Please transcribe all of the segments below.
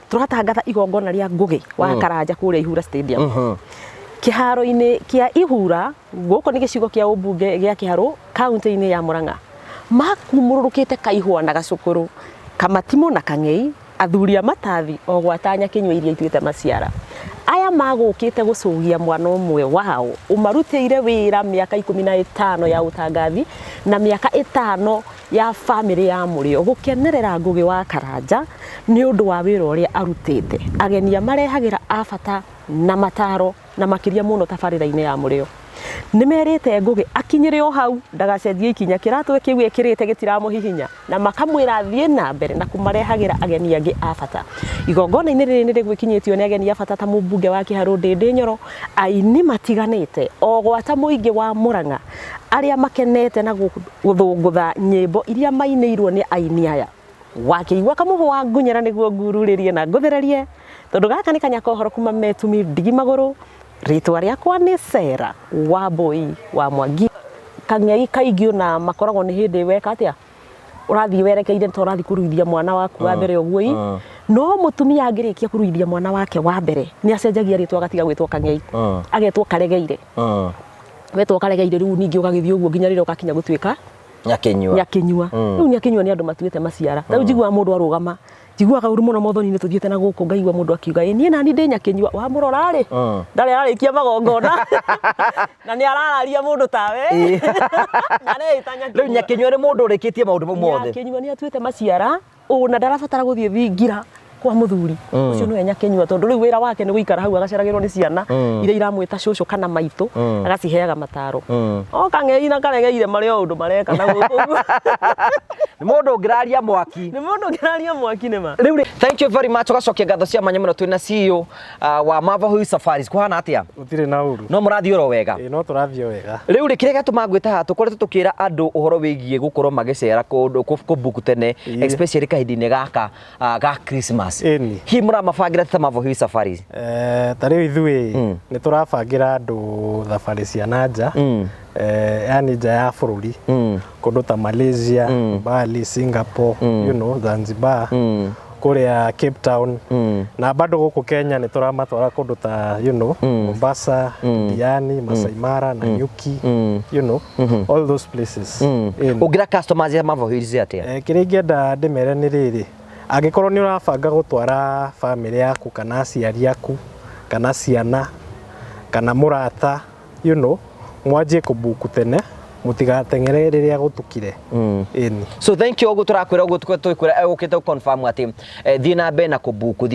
turatangatha igongona ria ngugi wa Karanja kuria Ihura Stadium kiharo-ini kia Ihura guko ni gicigo kia ubunge gia Kiharu kaunti-ini ya Murang'a makumururukite kaihwa na gacukuru Kamatimu na Kang'ei athuria matathi o gwatanya kinywa iria ituite maciara aya magukite gucugia mwana umwe wao umarutire wira miaka 15 ya utangathi na miaka 5 ya family ya Murio gukenerera ngugi wa Karanja ni undu wa wira uria arutite agenia marehagira abata na mataro na makiria muno tabarira-ini ya Murio nimerite ngugi akinyire o hau ndagacenjie ikinya kiratu kiu ekirite gitiramuhihinya na makamwira thie na mbere na kumarehagira ageni angi abata igongona-ini riri ni rigwikinyitio ni ageni abata ta mubunge wa Kiharu Ndindi Nyoro aini matiganite o gwata muingi wa Murang'a aria makenete na guthungutha nyimbo iria maineirwo ni aini aya wakiigwa kamuhu wa ngunyera niguo ngururirie na nguthererie tondu gaka ni kanyakohoro kuma Metumi Ndigimaguru ritwa riakwa ni Sera Wambui wa Mwangi Kang'ei kaingĩ na makoragwo ni hindi weka atia urathi werekeire to urathi kuruithia mwana waku wa mbere uguo no mutumia angirikia kuruithia mwana wake wa mbere ni acenjagia ritwa gatiga gwitwo Kang'ei agetwo Karegeire wetwo Karegeire riu ningi ugagithio uguo nginya riro gakinya gutwika Nyakinyua riu Nyakinyua ni andu matuite maciara riu njigua mundu arugama jiguaga uru muno mothoni-ini tuthiete na guku ngaigua mundu akiuga nie nani ndi Nyakinyua wa murora ri ndari ararikia magongona na ni arararia mundu tawe na ni itanya riu Nyakinyua ni mundu urikitie maundu mothe Nyakinyua ni atuite maciara na ndarabatara guthie thingira kwa muthuri ucio niwe Nyakinyua tondu riu wira wake ni guikara hau agaceragirwo ni ciana iria iramwita cucu kana maitu agaciheaga mataro o Kang'ei na Karegeire mari o undu mareka na guku ni mundu ngiraria mwaki nima riu thank you very much ugacokia ngatho cia manya muno twina CEO wa Mavahui Safaris kuhana atia utire na uru no murathio ro wega no turathio wega riu rikire gatuma ngwita ha tukoretwo tukira andu uhoro wigie gukorwo magicera kundu kubuku tene especially kahindi-ini gaka ga Christmas hi muramabangira ta Mavahui Safaris tariu ithui ni turabangira andu thabari cia nanja yani nja ya bururi kundu ta Malaysia Bali Singapore you know Zanzibar kuria Cape Town na bado guku Kenya ni turamatwara kundu ta you know Mombasa Diani Masai Mara na Nyuki you know all those places ugira customers ya Mavahui atia kiringienda ndimere ni riri angikorwo ni urabanga gutwara family yaku kana aciari aku kana ciana kana murata you know mwanjie kubuku tene mutigatengere riria gutukire so thank you ogu turakwira ogu tukwira ukite confirm ati thie na mbere na kubuku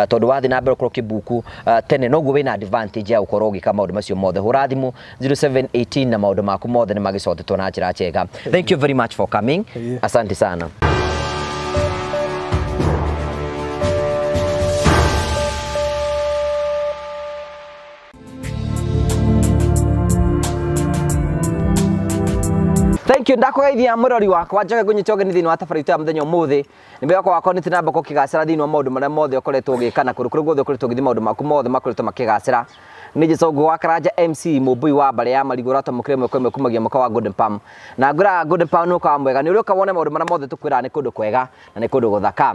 tondu wathi na mbere ukoro kibuku tene noguo wina advantage ya ukoro ugika maundu macio mothe hurathimu 0718 na maundu maku mothe ni magicotetwo na njira njega thank you very much for coming asante sana. Thank you ndakugeithia murori wakwa njoge gunyitoge ni thini wa tafari tu ya muthenya umuthi ni mbeko wakwa ni tinamba ko kigacira thini wa maundu maria mothe ukoretwo ugikana kuru guothe ukoretwo ugithi maundu maku mothe makoretwo makigacira ni Jecogo wa Karanja MC Mubui wa bare ya Marigura ta mukire mwe kweme kumagia muka wa Golden Palm na ngura Golden Palm no kwa mwega ni uri ukabone maundu maria mothe tukwira ni kundu kwega na ni kundu guthaka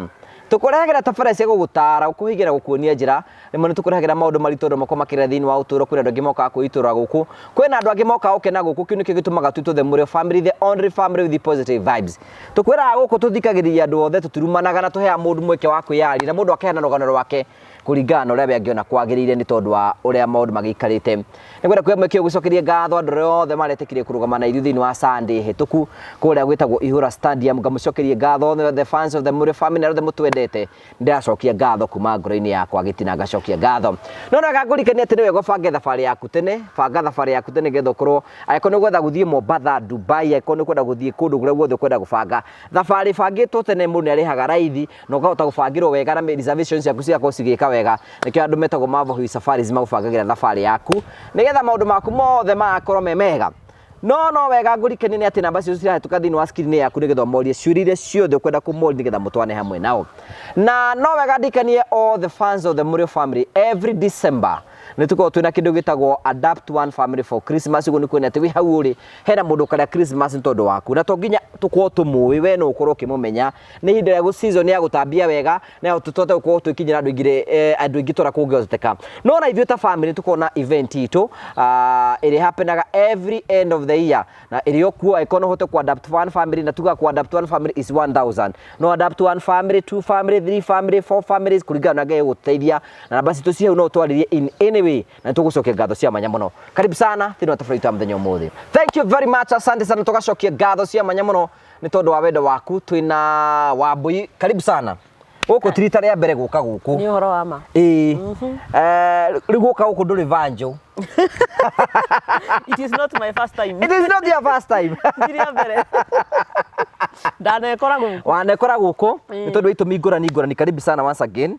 tukurehagera tafari cia gugutara ukuhigira gukuonia njira rimwe ni tukurehagera maundu maritu mako makira thini wa uturo kwina andu ngimoka kuitura guku kwina andu ngimoka ukena guku kiu nikio gitumaga tuitwo the Murio family the only family with the positive vibes tukwira guku tuthikagiriria andu othe tuturumanaga na tuhea mundu mweke wa kwiyari na mundu akehana rugano rwake kuringana uria angiona kwagirire ni tondu wa uria maundu magikarite nigwenda kwya mweke gucokeria ngatho andu othe maretekirie kurugama na ithu thini wa Sunday hituku kuria gwitagwo Ihura Stadium ngamucokerie ngatho the fans of the Murio family na the mutwendete ndacokia ngatho kuma ngoro-ini yakwa gitina ngacokia ngatho no na gagurikania ati niwe gobange thabari yaku tene banga thabari yaku tene getho korwo aiko ni gwetha guthie Mombasa Dubai aiko ni kwenda guthie kundu guria guothe kwenda gubanga thabari bangitwo tene mundu ni arihaga raithi no gahota gubangirwo wega na reservations yaku ciakwo cigika wega nikio andu metagwo Mavahui Safaris magubangagira thabari yaku nigetha maundu maku mothe makorwo mega no wega ngurikeni ni ati namba cio cirahituka thini wa screen yaku nigetha morie ciurire ciothe kwenda kumori nigetha mutwane hamwe nao na no wega ndikanie all the fans of the Murio family every December nĩ tũkorwo twĩna kĩndũ gĩtagwo Adapt One Family for Christmas. Ũguo nĩ kuona atĩ wĩ hau ũrĩ hena mũndũ karĩa Christmas nĩ tondũ waku, na to nginya tũkorwo tũmũĩ, we no ũkorwo ũkĩmũmenya. Nĩ hĩndĩ ya season ya gũtambia wega na tũtote gũkorwo twĩkinyĩra andũ aingĩ tũra kũngĩhoteka. No na ithuĩ ta family tũkorwo na event itũ ĩrĩ hapenaga every end of the year, na ĩrĩ okuo ĩkorwo no hote ku Adapt One Family, na tuga ku Adapt One Family is 1000. No Adapt One Family, 2 family, 3 family, 4 families kũringana na ngai gũteithia, na namba citũ cia no twaririe in any way, na tũgũcokia ngatho cia manya mũno. Karibu sana thĩinĩ wa tabarĩra ya mũthenya ũmũthĩ. Thank you very much, asante sana, tũgacokia ngatho cia manya mũno nĩ tondũ wa wendo waku. Twĩna Wambui, karibu sana. Gũkũ tirita rĩa mbere gũka gũkũ. Nĩ ũhoro wa ma. Rĩu gũka gũkũ ndũrĩ vanjo. It is not my first time. It is not your first time. Ndirĩa mbere. Ndanekora gũkũ. Wanekora gũkũ nĩ tondũ itũmi ngũrani. Karibu sana once again.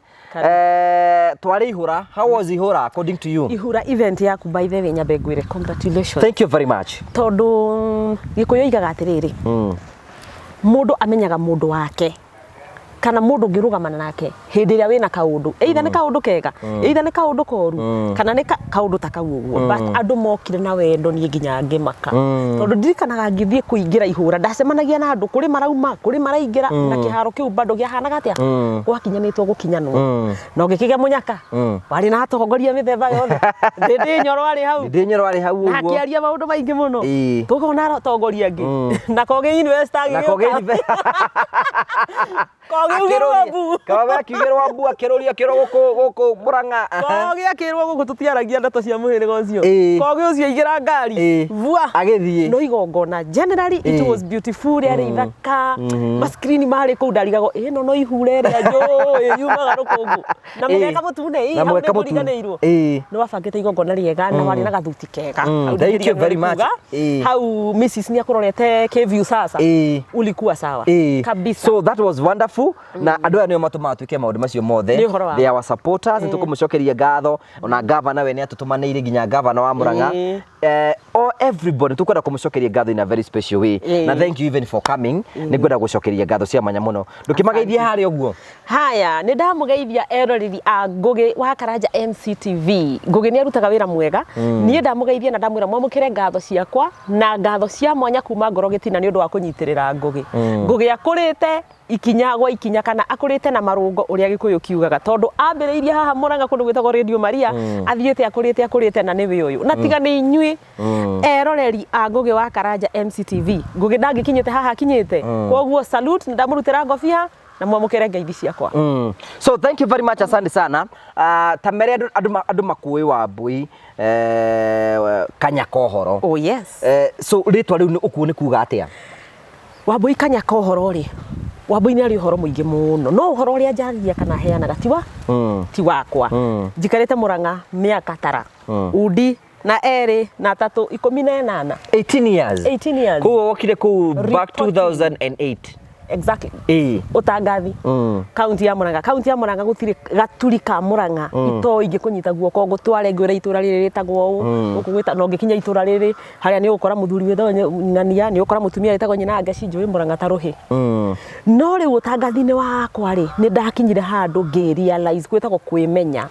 Twarĩ Ihũra, how was Ihũra according to you? Ihũra event yaku by the way nyambe ngwĩre congratulations. Thank you very much. Tondũ Gĩkũyũ oigaga atĩrĩrĩ, mũndũ amenyaga mũndũ wake kana mũndũ ngĩrũgamana nake hĩndĩ ĩrĩa wĩna kaũndũ, either nĩ kaũndũ kega, either nĩ kaũndũ koru, kana nĩ kaũndũ ta kau ũguo, but andũ mokire na wendo niĩ nginya ngĩmaka. Tondũ ndirikanaga ngĩthiĩ kũingĩra Ihũra, ndacemanagia na andũ kũrĩ marauma, kũrĩ maraingĩra, na kĩharo kĩu bado kĩahanaga atĩa, gwakinyanĩtwo gũkinyanwo. Na ũgĩkĩgĩa mũnyaka, warĩ na atongoria mĩthemba yothe, ndĩ Nyoro arĩ hau, ũguo, na akĩaria maũndũ maingĩ mũno, tũkona atongoria angĩ, na Kogi University agĩgĩũka. Kawaga kĩgĩrwo Wambu akĩrũria kĩro gũkũ Mũrang'a. Kogi akĩrwo gũkũ tũtiaragia ndeto cia mũhĩrĩga ũcio. Kogi ũcio aingĩra ngari vua agĩthiĩ no igongona. Generally it was beautiful, yarĩ ithaka, maskrini marĩ kũu ndarigagwo ĩno no Ihũra ĩrĩa njũĩ yumaga rũkũngũ na mũgeka mũtune hau nĩ mũriganĩirwo. Nĩ wabangĩte igongona rĩega na warĩ na gathuti kega. Thank you very much. Hau Mrs. nĩ akũrorete K-View sasa ulikuwa sawa kabisa. So that was wonderful. Na andũ aya nĩo matũmaga twĩke maũndũ macio mothe. They are our supporters. Nĩtũkũmũcokeria ngatho. Ona gavana we nĩ atũtũmanĩire nginya gavana wa Mũrang'a. Everybody tũkwenda kũmũcokeria ngatho in a very special way. Na thank you even for coming. Nĩngwenda gũcokeria ngatho cia manya mũno. Ndũkĩmageithia harĩa ũguo. Haya, nĩ ndamũgeithia eroreri a Ngũgĩ wa Karanja MCTV. Ngũgĩ nĩ arutaga wĩra mwega. Niĩ ndamũgeithia na ndamwĩra mwamũkĩre ngatho ciakwa na ngatho cia mwanya kuma ngoro gĩtina nĩ ũndũ wa kũnyitĩrĩra Ngũgĩ. Ngũgĩ akũrĩte ikinya gwa ikinya, kana akũrĩte na marũngo ũrĩa Gĩkũyũ kiugaga, tondũ ambĩrĩirie haha Mũrang'a kũndũ gwĩtagwo Radio Maria, athiĩte akũrĩte na nĩwe ũyũ. Na tiga nĩ inyuĩ eroreri a Ngũgĩ wa Karanja MCTV. Ngũgĩ ndangĩkinyĩte haha akinyĩte, koguo salute, ndamũrutĩra ngobia na mwamũkĩre ngeithi ciakwa. So thank you very much, asante sana. Tamere andũ makũĩ Wambui Kanyaka ũhoro. Oh yes. So rĩtwa rĩu ũkuo nĩ kuuga atĩa? Wambui Kanyaka ũhoro rĩ, Wambui nĩ arĩ ũhoro mũingĩ mũno, no ũhoro ũrĩa njaragia kana heanaga ti wakwa. Njikarĩte Mũrang'a mĩaka tara, undi na erĩ na tatũ 18. 18 years. 18 years. Kũu wokire kũu back 2008. Exactly. Utangathi. County ya Mũrang'a. County ya Mũrang'a gũtirĩ gaturi ka Mũrang'a ito ingĩ kũnyita guoko gũtware ngwĩra itũra rĩrĩ rĩtagwo ũũ. Gũkũ gwĩta no ngĩkinya itũra rĩrĩ harĩa nĩ ũgũkora mũthuri wĩtagwo Ng'ania, nĩ ũgũkora mũtumia wĩtagwo Nyina Ngaci njũĩ Mũrang'a ta rũhĩ. No rĩu ũtangathi-inĩ wakwa rĩ nĩ ndakinyire handũ ngĩrealize gwĩtagwo kwĩmenya.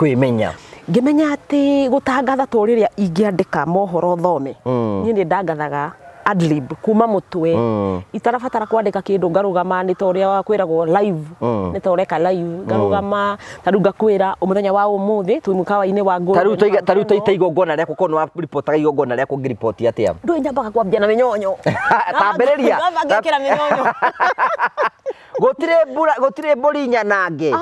Ngĩmenya atĩ gũtangatha to rĩrĩa ingĩandĩka mohoro thome. Niĩ nĩ ndangathaga adlib kuma mũtwe, itarabatara kwandĩka kĩndũ ngarũgama nĩ ta ũrĩa kwĩragwo live, nĩ ta ũreka live ngarũgama, ta rĩu ngakwĩra mũthenya wa ũmũthĩ twĩ mũkawa-inĩ wa Ngũrũ. Ta rĩu ta igongona rĩakwa kono wa reportaga igongona rĩakwa ngĩripoti atĩa? Ndũĩ nyambaga kwambia na mĩnyonyo. Tambĩrĩria. Ngĩkĩra mĩnyonyo. Gũtirĩ mbũri nyanange.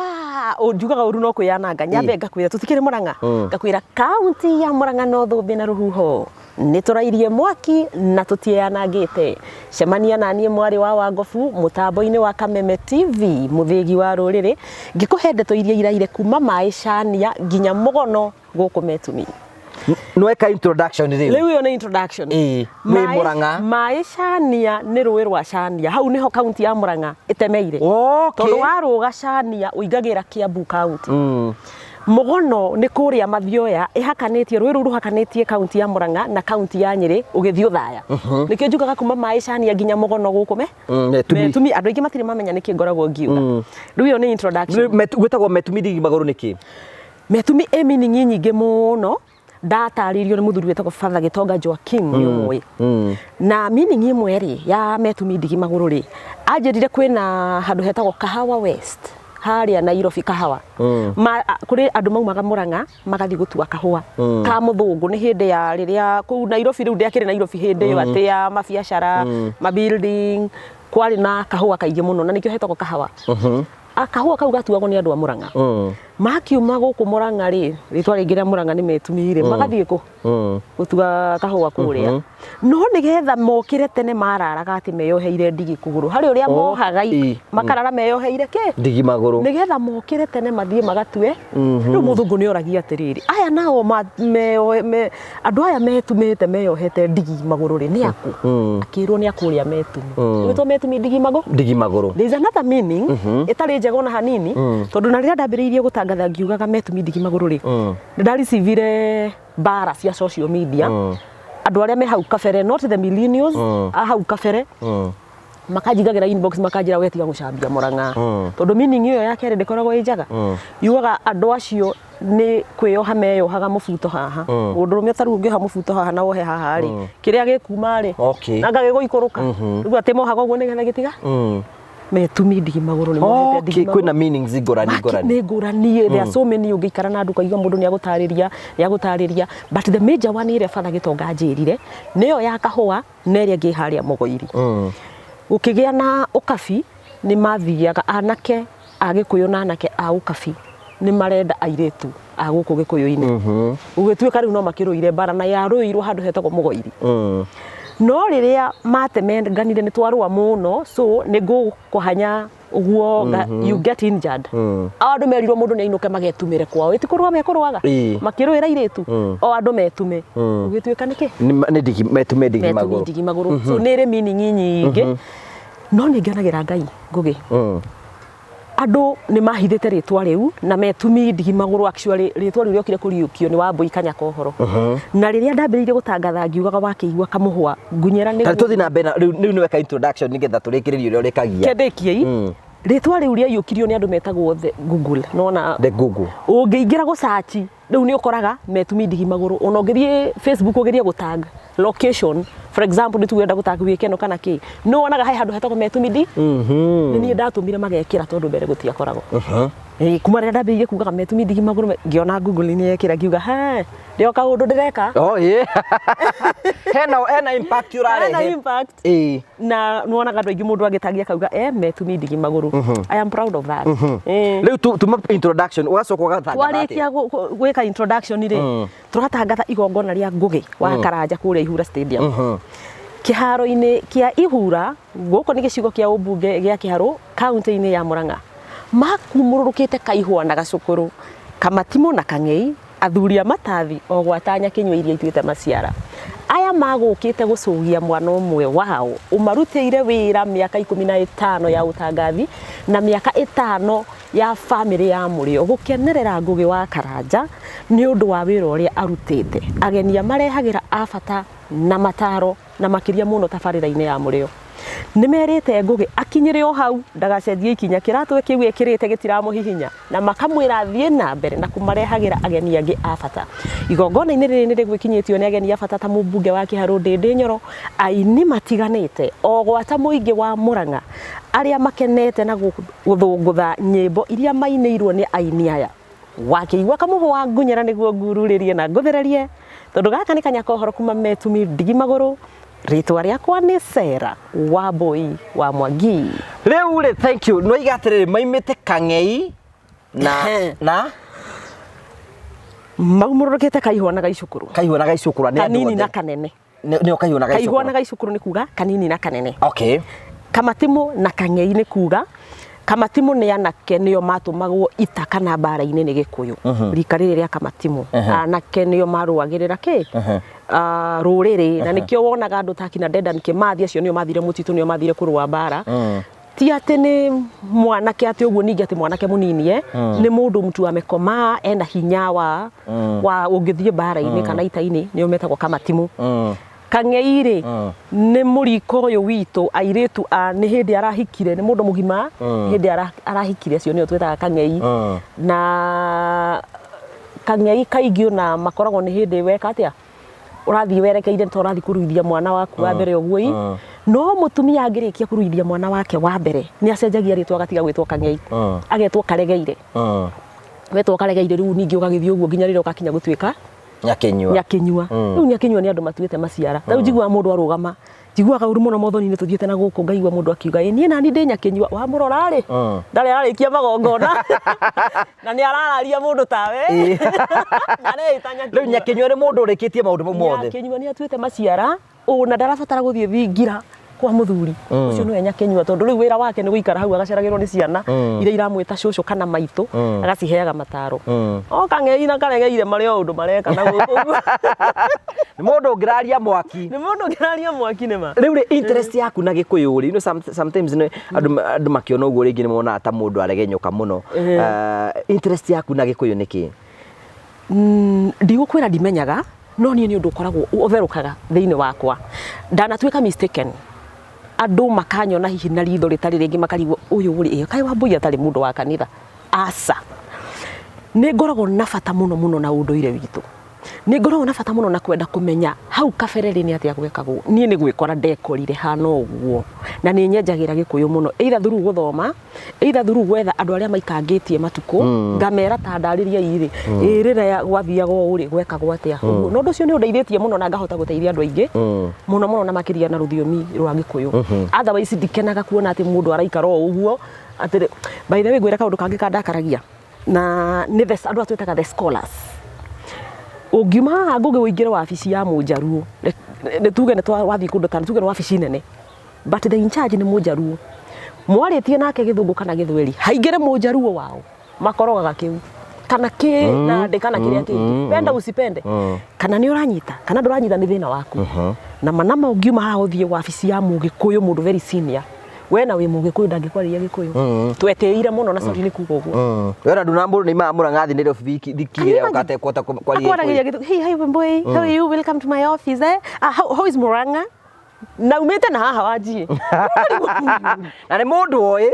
Njugaga ũru no kwĩyananga, nyambe ngakwĩra tũtikĩrĩ Mũrang'a, ngakwĩra kaunti ya Mũrang'a no thũmbĩ na rũhuho nĩ tũrairie mwaki na tũtianangĩte. Cemania na niĩ mwarĩ wa Wangobu mũtambo-inĩ wa Kameme TV, mũthĩgi wa rũrĩrĩ, ngĩkũhe ndeto iria iraire kuma Maĩ Chania nginya Mũgono gũkũ Metumi. Nweka introduction rĩu. Rĩu yo nĩ introduction. Wĩ Mũrang'a. Maĩ Chania nĩ rũĩ rwa Chania. Hau nĩho kaunti ya Mũrang'a ĩtemeire. Tondũ warũga Chania ũingagĩra Kiambu kaunti. Mũgono nĩ kũrĩa Mathioya ĩhakanĩtie, rũĩ rũu rũhakanĩtie kaunti ya Mũrang'a na kaunti ya Nyĩrĩ ũgĩthiĩ Ũthaya. Nĩkĩo njugaga kuma Maĩ Chania nginya Mũgono gũkũ Metumi. Andũ aingĩ matirĩ mamenya nĩkĩ ngoragwo ngiuga. Rĩu yo nĩ introduction. Gwĩtagwo Metumi ndigi magũrũ nĩkĩ? Metumi ĩ meaning nyingĩ mũno, ndataririo nĩ mũthuri wĩtagwo Father Gitonga Joakim nĩ ũmwe na meaning ĩmwe rĩ ya metumi ndigi magũrũ rĩ anjĩrire kwĩna handũ hetagwo Kahawa West haria Nairobi Kahawa kũrĩ andũ maumaga Mũrang'a magathi gũtua kahũa ka mũthũngũ nĩ hĩndĩ ya rĩrĩa kũu Nairobi rĩu ndĩakĩrĩ Nairobi hĩndĩ ĩyo atĩ ya mabiacara building kwarĩ na kahũa kaingĩ mũno na nĩkĩo hetagwo Kahawa kahũa kau gatuagwo nĩ andũ a Mũrang'a makiuma gũkũ Mũrang'a rĩ rĩtwa rĩngĩ rĩa Mũrang'a nĩ metumi rĩ magathiĩ kũ gũtua kahũa kũrĩa no nĩgetha mokĩre tene mararaga atĩ meyoheire ndigi kũgũrũ harĩ ũrĩa mohaga makarara meyoheire kĩ ndigi magũrũ nĩgetha mokĩre tene mathiĩ magatue rĩu mũthũngũ nĩ oragia atĩrĩrĩ aya nao andũ aya metumĩte meyohete ndigi magũrũ rĩ nĩ akũ akĩrwo nĩ akũrĩa metumi gwĩtwo metumi ndigi magũrũ there is another meaning ĩtarĩ njega ona hanini tondũ na rĩrĩa ndambĩrĩirie gũtangatha ngiugaga metumi ndigi magũrũ rĩ ndaricivire bara cia social media andũ arĩa me hau kabere not the millennials hau kabere makanjigagĩra inbox makanjĩra we tiga gũcambia Mũrang'a tondũ meaning ĩyo yake ndĩkoragwo ĩ njega yugaga andũ acio nĩ kwĩyoha meyohaga mũbuto haha mũndũrũme ũtarĩ ũngĩoha mũbuto haha na wohe haha rĩ kĩrĩa gĩkuma rĩ na gagĩgũikũrũka rĩu atĩ mohaga ũguo nĩgetha gĩtiga metumi ndigi magũrũ nĩ mohete ndigi magũrũ kwĩna meanings ngũrani nĩ ngũrani there are so many ũngĩikara na andũ kaigua mũndũ nĩ agũtarĩria but the major one ĩrĩa Father Gitonga anjĩrire nĩyo ya kahũa na ĩrĩa ĩngĩ harĩa Mũgoiri gũkĩgĩa na ũkabi nĩ mathiaga anake a Gĩkũyũ na anake a ũkabi nĩ marenda airĩtu a gũkũ Gĩkũyũ-inĩ gũgĩtuĩka rĩu no makĩrũire bara na yarũirwo handũ hetagwo Mũgoiri no rĩrĩa matemenganire nĩ twarũa mũno so nĩ ngũkũhanya ũguo you get injured andũ merirwo mũndũ nĩ ainũke magetumĩre kwao ĩtikũrũa mekũrũaga makĩrũĩra airĩtu o andũ metume ũgĩtuĩka nĩkĩ nĩ ndigi metume ndigi magũrũ so nĩ rĩ meaning nyingĩ no nĩ ngĩonagĩra Ngai Ngũgĩ andũ nĩ mahithĩte rĩtwa rĩu na metumi ndigi magũrũ actually rĩtwa rĩu rĩokire kũriũkio nĩ Wambũi Kanyaka ũhoro na rĩrĩa ndambĩrĩirie gũtangatha ngiugaga wakĩigua kamũhũa ngunyera nĩ tũthi na mbere rĩu nĩ weka introduction nĩgetha tũrĩkĩrĩrie ũrĩa ũrĩkagia kendĩkiei rĩtwa rĩu rĩaiyũkirio nĩ andũ metagwo Google nona the Google ũngĩingĩra gũcaci rĩu nĩ ũkoraga metumi ndigi magũrũ ona ũngĩthiĩ Facebook ũgerie gũtag location for example nĩtũrenda gũtag wĩkeno kana kĩ no wonaga he handũ hetagwo metumi ndigi nĩ niĩ ndatũmire magekĩra tondũ mbere gũtiakoragwo kuma rĩrĩa ndambĩrĩirie kugaga metumi ndigi magũrũ ngĩona Google nĩ yekĩra ngiuga he ndio kaũndũ ndĩreka hena impact ũrarehe na nuonaga andũ aingĩ mũndũ agĩtagia kauga metumi ndigi magũrũ I am proud of that rĩu tuma introduction ũgacoka ũgatangatha twarĩkia gwĩka introduction rĩ tũgatangatha igongona rĩa Ngũgĩ wa Karanja kũrĩa Ihura Stadium kĩharo-inĩ kĩa Ihura gũkũ nĩ gĩcigo kĩa ũmbunge gĩa Kĩharũ kaunti-inĩ ya Mũrang'a makumũrũrũkĩte Kaihũa na Gacũkũrũ Kamatimũ na Kang'ei athuri a Matathi o gwatanya Kĩnyua iria ituĩte maciara aya magũkĩte gũcũgia mwana ũmwe wao ũmarutĩire wĩra mĩaka 15 ya ũtangathi na mĩaka 5 ya family ya Mũrĩo gũkenerera Ngũgĩ wa Karanja nĩ ũndũ wa wĩra ũrĩa arutĩte agenia marehagĩra abata na mataro na makĩria mũno tabarĩra-inĩ ya Mũrĩo nĩmerĩte Ngũgĩ akinyĩre o hau ndagacenjie ikinya kĩratũ kĩu ekĩrĩte gĩtiramũhihinya na makamwĩra thiĩ na mbere na kũmarehagĩra ageni angĩ a bata igongona-inĩ rĩrĩ nĩ rĩgwĩkinyĩtio nĩ ageni a bata ta mũmbunge wa Kĩharũ Ndĩndĩ Nyoro aini matiganĩte o gwata mũingĩ wa Mũrang'a arĩa makenete na gũthũngũtha nyĩmbo iria mainĩirwo nĩ aini aya wakĩigua kamũhũa ngunyera nĩguo ngururĩrie na ngũthererie tondũ gaka nĩ Kanyaka ũhoro kuma metumi ndigi magũrũ rĩtwa rĩakwa nĩ Sarah Wambũi wa Mwangi rĩu rĩ thank you no igatĩrĩrĩ maimĩte Kang'ei na maumũrũrũkĩte Kaihũa na Gaicũkũrũ nĩ kanini na kanene nĩo Kaihũa na Gaicũkũrũ nĩ kuga kanini na kanene okay Kamatimũ na Kang'ei nĩ kuga Kamatimũ nĩ anake nĩo matũmagwo ita kana mbara-inĩ nĩ Gĩkũyũ rika rĩrĩ rĩa Kamatimũ anake nĩo marũagĩrĩra kĩ rũrĩrĩ na nĩkĩo wonaga andũ ta kina Dedan Kĩmathi acio nĩo mathire mũtitũ nĩo mathire kũrũa mbara ti atĩ nĩ mwanake atĩ ũguo ningĩ atĩ mwanake mũnini nĩ mũndũ mtu amekoma ena hinya wa ũngĩthiĩ mbara-inĩ kana ita-inĩ nĩo metagwo Kamatimũ Kang'ei rĩ nĩ mũriko ũyũ witũ airĩtu nĩ hĩndĩ arahikire nĩ mũndũ mũgima hĩndĩ arahikire acio nĩo twĩtaga Kang'ei na kang'ei kaingĩ na makoragwo nĩ hĩndĩ weka atia ũrathiĩ werekeire to ũrathiĩ kũruithia mwana waku wa mbere ũguo no mũtumia angĩrĩkia kũruithia mwana wake wa mbere nĩ acenjagia rĩtwa agatiga gwĩtwo kang'ei agetwo karegeire wetwo karegeire rĩu ningĩ ũgagĩthiĩ ũguo nginya rĩrĩa ũgakinya gũtuĩka nyakinyua rĩu nyakinyua nĩ andũ matuĩte maciara rĩu njiguaga mũndũ arũgama njiguaga ũru mũno mothoni-inĩ tũthiĩte na gũkũ ngaigua mũndũ akiuga niĩ nani ndĩ nyakinyua wa mũrora rĩ ndarĩ ararĩkia magongona na nĩ arararia mũndũ tawe rĩu nyakinyua nĩ mũndũ ũrĩkĩtie maũndũ mau mothe nyakinyua nĩ atuĩte maciara na ndarabatara gũthiĩ thingira kwa mũthuri ucio nĩwe nyakinyua tondũ rĩu wĩra wake nĩ gũikara hau agaceragĩrwo nĩ ciana iria iramwĩta cũcũ kana maitũ agaciheaga mataro o kang'ei na karegeire marĩ o ũndũ mareka na gũkũ nĩ mũndũ ũngĩraria mwaki nĩma rĩu rĩ interest yaku na gĩkũyũ rĩ sometimes andũ makĩona ũguo rĩngĩ nĩ monaga ta mũndũ aregenyũka mũno interest yaku na gĩkũyũ nĩ kĩ ndigũkwĩra ndimenyaga no niĩ nĩ ũndũ ũkoragwo ũtherũkaga thĩinĩ wakwa ndanatuĩka mistaken andũ makanyona hihi na ritho rĩtarĩ rĩngĩ makarigwo ũyũ ũrĩ kaĩ Wambui atarĩ mũndũ wa kanitha aca nĩ ngoragwo na bata mũno na ũndũire witũ nĩ ngoragwo na bata mũno na kwenda kũmenya hau kaberere nĩ atĩa gwekagwo niĩ nĩ gwĩkora ndekorire hana ũguo na nĩ nyenjagĩra gĩkũyũ mũno either through gũthoma either through gwetha andũ arĩa maikangĩtie matukũ ngamera ta ndarĩria irĩ rĩrĩa gwathiaga ũrĩ gwekagwo atĩa ũguo no ũndũ ũcio nĩ ũndeithĩtie mũno na ngahota gũteithia andũ aingĩ mũno na makĩria na rũthiomi rwa gĩkũyũ otherwise ndikenaga kuona atĩ mũndũ araikara ũguo atĩ by the way ngwĩra kaũndũ kangĩ kandakaragia na nĩ andũ atwĩtaga the scholars ũngiuma haha ngũgĩ ũingĩre wabici ya mũnjaruo nĩ tuge nĩ twathiĩ kũndũ ta tuge nĩ wabici nene but the in charge nĩ mũnjaruo mwarĩtie nake gĩthũngũ kana gĩthweri haingĩre mũnjaruo wao makorogaga kĩu kana kĩ na ndĩ kana kĩrĩa kĩngĩ penda usipende kana nĩ ũranyita kana ndũranyita nĩ thĩna waku na manama ũngiuma haha ũthiĩ wabici ya mũgĩkũyũ mũndũ very senior we na wĩ mũgĩkũyũ ndangĩkwarĩria gĩkũyũ twetĩire mũno na sorry nĩ kuga ũguo wera nduna mũndũ nĩ mamũra ngathi nĩ thikire ũkatekota kwarĩria gĩkũyũ hey Wambui how are you welcome to my office how is Murang'a na umete na haha wanjie na nĩ mũndũ oĩ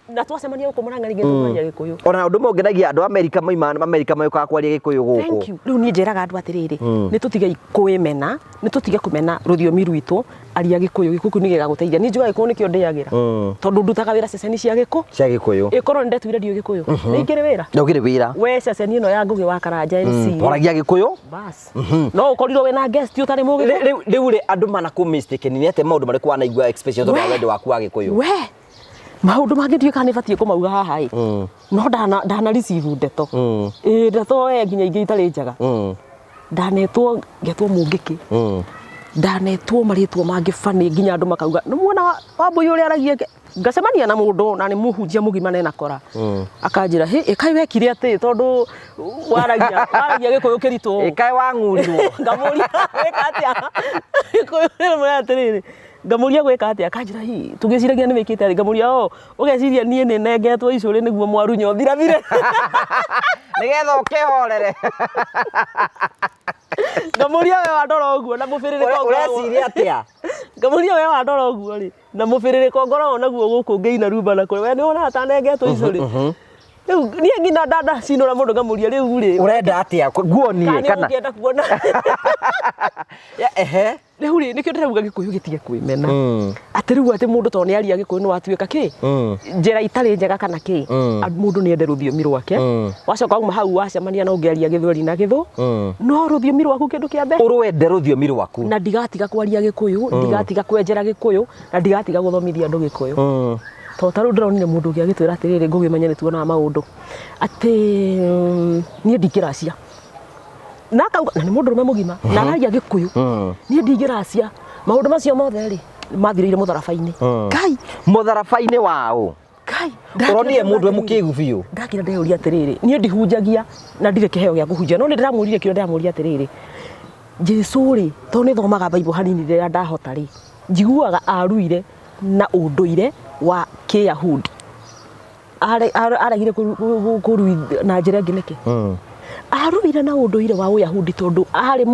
na twacemania gũkũ Murang'a rĩngĩ tũkwaria gĩkũyũ ona ũndũ ũmwe ũngenagia andũ Amerika mokaga kwaria gĩkũyũ gũkũ thank you rĩu niĩ njĩraga andũ atĩrĩrĩ nĩ tũtige kwĩmena nĩ tũtige kũmena rũthiomi rwitũ aria gĩkũyũ nĩ gĩgagũteithia niĩ njugaga gĩkũyũ nĩkĩo ndĩagĩra tondũ ndutaga wĩra ceceni cia gĩkũyũ ĩkorwo nĩ ndetuire ndiũ gĩkũyũ nĩ ingĩrĩ wĩra ndũgĩrĩ wĩra we ceceni ĩno ya Ngũgĩ wa Karanja MC waragia gĩkũyũ bas no ũkorirwo wĩna guest ũtarĩ mũgĩkũyũ rĩu rĩ andũ mana kũ mistake nĩ atĩ maũndũ marĩkũ wanaigua especially tondũ wa wendo waku wa gĩkũyũ we maũndũ mangĩ kana nĩbatiĩ kũmauga haha no ndana receive ndeto ndeto nginya ingĩ itarĩ njega ndanetwo ngetwo mũngĩkĩ ndanetwo marĩtwo mangĩ bani nginya andũ makauga nĩ muona Wambui ũrĩa aragia ngacemania na mũndũ na nĩ mũhunjia mũgima na nakora akanjĩra kaĩ wekire atĩ tondũ waragia gĩkũyũ kĩritũ kaĩ wang'urirwo ngamũria weka atĩa gĩkũyũ nĩ atĩrĩrĩ ngamuria gwĩka atĩa akanjĩra tũgĩciragia nĩ wĩkĩte atĩ ngamuria ũgeciria niĩ nĩ nengetwo icũrĩ nĩguo mwarunya ũthirathire nĩgetha ũkĩhorere ngamuria we wandora ũguo na mũbĩrĩrĩko ũreciria atĩa ngamuria we wandora ũguo rĩ na mũbĩrĩrĩko ngoragwo naguo gũkũ ngĩina rumba na kũrĩ we nĩ wonaga ta nengetwo icũrĩ rĩu niĩ nginya ndacinũra mũndũ ngamuria rĩu rĩ ũrenda atĩa nguonie kana ũkĩenda kuona rĩu rĩ nĩkĩo ndĩrauga gĩkũyũ gĩtige kwĩmena atĩ rĩu atĩ mũndũ to nĩ aria gĩkũyũ nĩ watuĩka kĩ njĩra itarĩ njega kana kĩ mũndũ nĩ ende rũthiomi rwake wacoka uma hau wacemania na ũngĩaria gĩthweri na gĩthũ no rũthiomi rwaku kĩndũ kĩa mbere ũrwende rũthiomi rwaku na ndigatiga kwaria gĩkũyũ ndigatiga kwenjera gĩkũyũ na ndigatiga gũthomithia andũ gĩkũyũ to tarũ ndĩronire mũndũ ũngĩ agĩtwĩra atĩrĩrĩ Ngũgĩ menya nĩ tuonaga maũndũ atĩ niĩ ndingĩracia na akauga na nĩ mũndũ ũrũme mũgima na aragia gĩkũyũ niĩ ndingĩracia maũndũ macio mothe rĩ mathirĩire mũtharaba-inĩ Ngai mũtharaba-inĩ wao Ngai ũronire mũndũ mũkĩgu biũ ndakira ndeyũria atĩrĩrĩ niĩ ndihunjagia na ndirĩ kĩheo gĩa kũhunjia no nĩ ndĩramũrire kĩrĩa ndĩramũria atĩrĩrĩ Jesũ rĩ to nĩ thomaga Bible hanini rĩrĩa ndahota rĩ njiguaga aruire na ũndũire wa Kĩyahudi aregire kũruithia na njĩra ĩngĩ nĩkĩ aruire na ũndũire wa Ũyahudi tondũ arĩ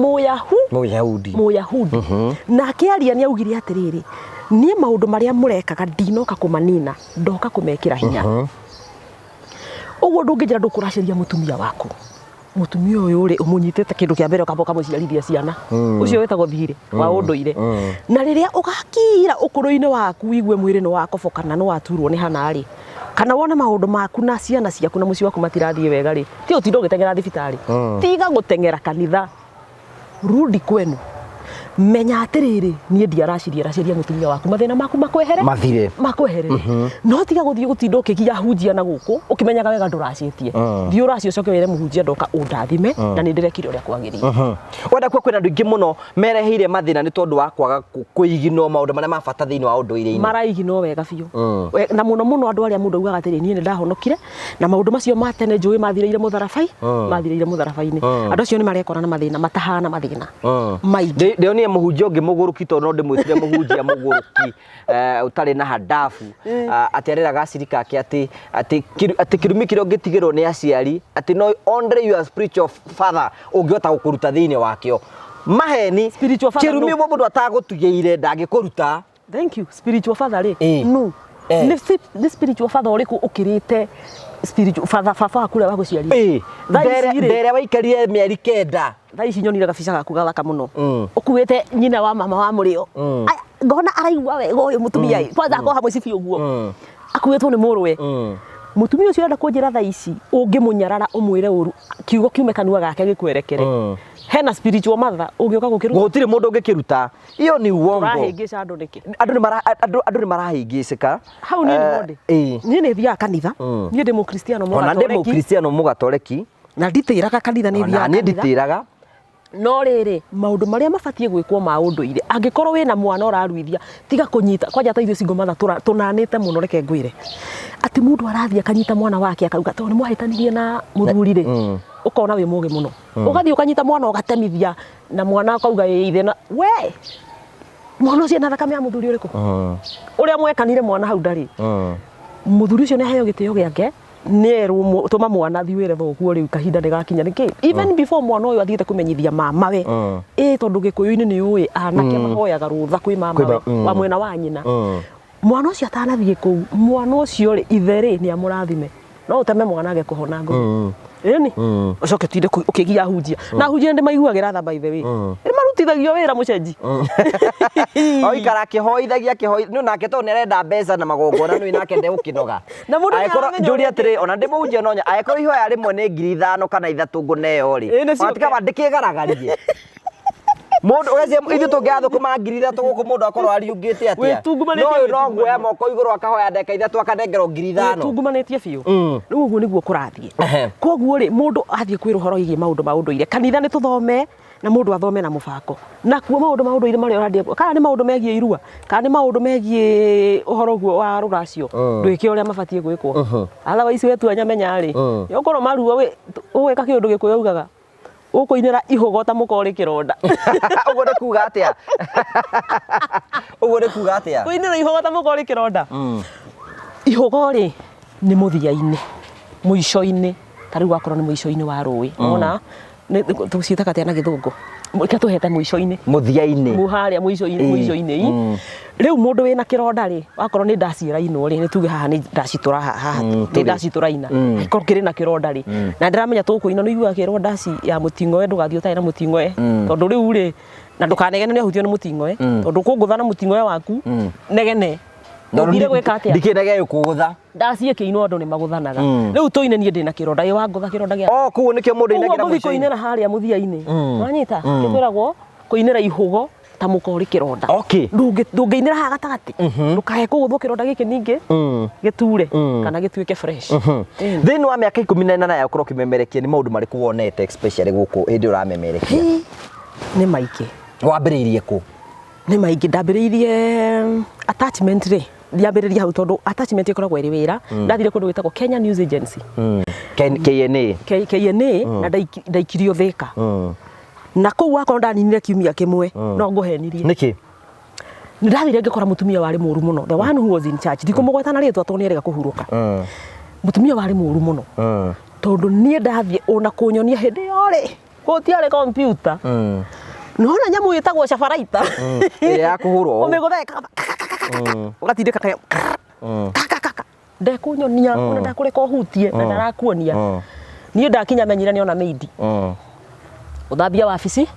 Mũyahudi na akĩaria nĩ augire atĩrĩrĩ niĩ maũndũ marĩa mũrekaga ndinoka kũmanina ndoka kũmekĩra hinya ũguo ndũngĩnjĩra ndũkũracĩria mũtumia waku mutumia uyu ri umunyitete kindu kia mbere ukamba ukamuciarithia ciana ucio wetagwo thiri wa unduire na riria ugakira ukuruini waku igue mwiri ni wakobokana ni waturwo ni hana ri kana wona maundu maku na ciana ciaku na muci waku matirathie wega ri ti utindo gitengera thibitari tiga gutengera kanitha rudi kwenu menya atiriri nie ndiaraciria mutumia waku mathina maku makwehere makwehere no tiga guthie gutindo ukigia hunjia na guku ukimenyaga wega nduracitie thii uracio coke were muhunjia ndoka undathime na nindirekire uria kwagiririe wenda kwina andu ingi muno mereheire mathina ni tondu wa kwaga kuigino maundu maria mabata thiini wa unduire-ini maraigino wega biu na muno andu aria mundu augaga atiri nie ndahonokire na maundu macio matene njui mathireire mutharabai-ini andu acio ni marekora na mathina matahana mathina maigi ndio muhunjia ungi muguruki to no ndimwitire muhunjia muguruki utari na hadafu aterera gacirika ake ati kirumi kirio gitigirwo ni aciari ati no only your spiritual father ungiota gukuruta thiini wakio maheni kirumi mundu atagutugiire ndangikuruta. Thank you. Spiritual father ri no ni spiritual father uriku ukirite spiritual father baba akura wa guciarithia ndere waikarire mieri 9 thaa ici nyonire gabica gaku gathaka muno ukuite nyina wa mama wa murio ngona araigua wega uyu mutumia kwanza akoha mwicibi uguo akuitwo ni murwe mutumia ucio enda kunjira thaa ici ungimunyarara umwire uru kiugo kiume kanua gake gikwerekere hena spiritual mother ungioka gukiruta gutire mundu ungikiruta iyo ni uongo rahingica andu niki andu ni marahingicika hau ni ngode nie ni thia kanitha nie ndi mukristiano mugatoreki na nditiraga kanitha ni thia kanitha nditiraga no riri maundu maria mabatie gwikwo ma unduire angikorwo wina mwana uraruithia tiga kunyita kwanja ta ithu singo matha tunanite muno reke ngwire ati mundu arathia kanyita mwana wake akauga to ni mwahitanirie na muthurire ukona wi muge muno ugathi ukanyita mwana ugatemithia na mwana akauga ithe na we mwana ucio na thakame ya muthuri uriku uria mwekanire mwana hau ndari muthuri ucio ni aheo gitio giake neru tuma mwana thiwire thoguo riu kahinda ndigakinya niki even before mwana uyu athiite kumenyithia mama we tondu gikuyu-ini ni uyi anake mahoyaga rutha kwi mama we wa mwena wa nyina mwana ucio atanathie kuu mwana ucio ri ithere ni amurathime no uteme mwana age kuhona ngo ni ucoke tinde ukigia hunjia na hunjia ndi maiguagira tha by the way ni marutithagio wira mucenji oikara kihoithagia no nake to nerenda mbeca na magongona no nake nde gukinoga na mundu aikora njuri atiri ona ndi muhunjia nonya aikora ihoya rimwe ni 5,000 kana 3 nguneo ri atika bandikigaragarie mundu weze ithu tungiathu kuma 3,000 guku mundu akorwo ariungite atia no rongo ya moko iguru akahoya ndeka 3 akanengerwo 5,000 tungumanetie biu riu uguo niguo kurathie koguo ri mundu athie kwira horo igi maundu maunduire kanitha ni tuthome na mundu athome na mubako na kuo maunduire mari urathie kana ni maundu megie irua kana ni maundu megie uhoro guo wa ruracio ndwike uria mabatie gwikwo otherwise wetu anyamenya ri yokorwo maruo we weka kiundu gikuyu ugaga ukuinira ihogo ta mukori kironda uguo ni kuga atia kuinira ihogo ta mukori kironda ihogo ri ni muthia-ini muico-ini tariu akorwo ni muico-ini wa rui ona tuciita katia na githungu ika tuhete muico-ini muthia-ini muharia muico-ini riu mundu wina kironda ri akorwo ni ndacira ino ri ni tuge haha ni ndacitura haha ni ndacitura ina ikorwo kiri na kironda ri na ndiramenya tukuina no igua kirwo ndaci ya mutingo ndugathio tai na mutingo tondu riu ri na ndukanegene ni ahutio ni mutingo tondu kungutha na mutingo waku negene ndire gwika atia ndikinege kugutha ndacie kiino andu ni maguthanaga riu tuine nie ndina kironda ye wangutha kironda gia kuo nikio mundu inagira muico kuinira haria muthia-ini wanyita kitwiragwo kuinira ihugo ta mukori kironda ndungeinira haha gatagati ndukahe kuguthwo kironda giki ningi giture kana gituike fresh thiini wa miaka 18 ya ukorwo kimemerekia ni maundu mariku wonete especially guku hindi uramemerekia ni maiki wambiriirie ku ni maiki ndambiriirie attachment ri ndiambiriria hau tondu attachment ikoragwo iri wira ndathire kundu gwitagwo Kenya News Agency KNA na ndaikirio Thika na kou wakorwo ndaninire kiumia kimwe no nguhenirie niki ndathire ngikora mutumia wari muru muno the one who was in charge ndikumugweta na ritwa tondu nierega kuhuruka mutumia wari muru muno tondu nie ndathie ona kunyonia hindi yori gutiari computer nona nyamu yetagwo cafaraita ya kuhurwo umegutheka ugatindika kaya ndekunyonia ona ndakureka uhutie na ndarakuonia niĩ ndakinya menyire nĩ ona maidi uthambia wabici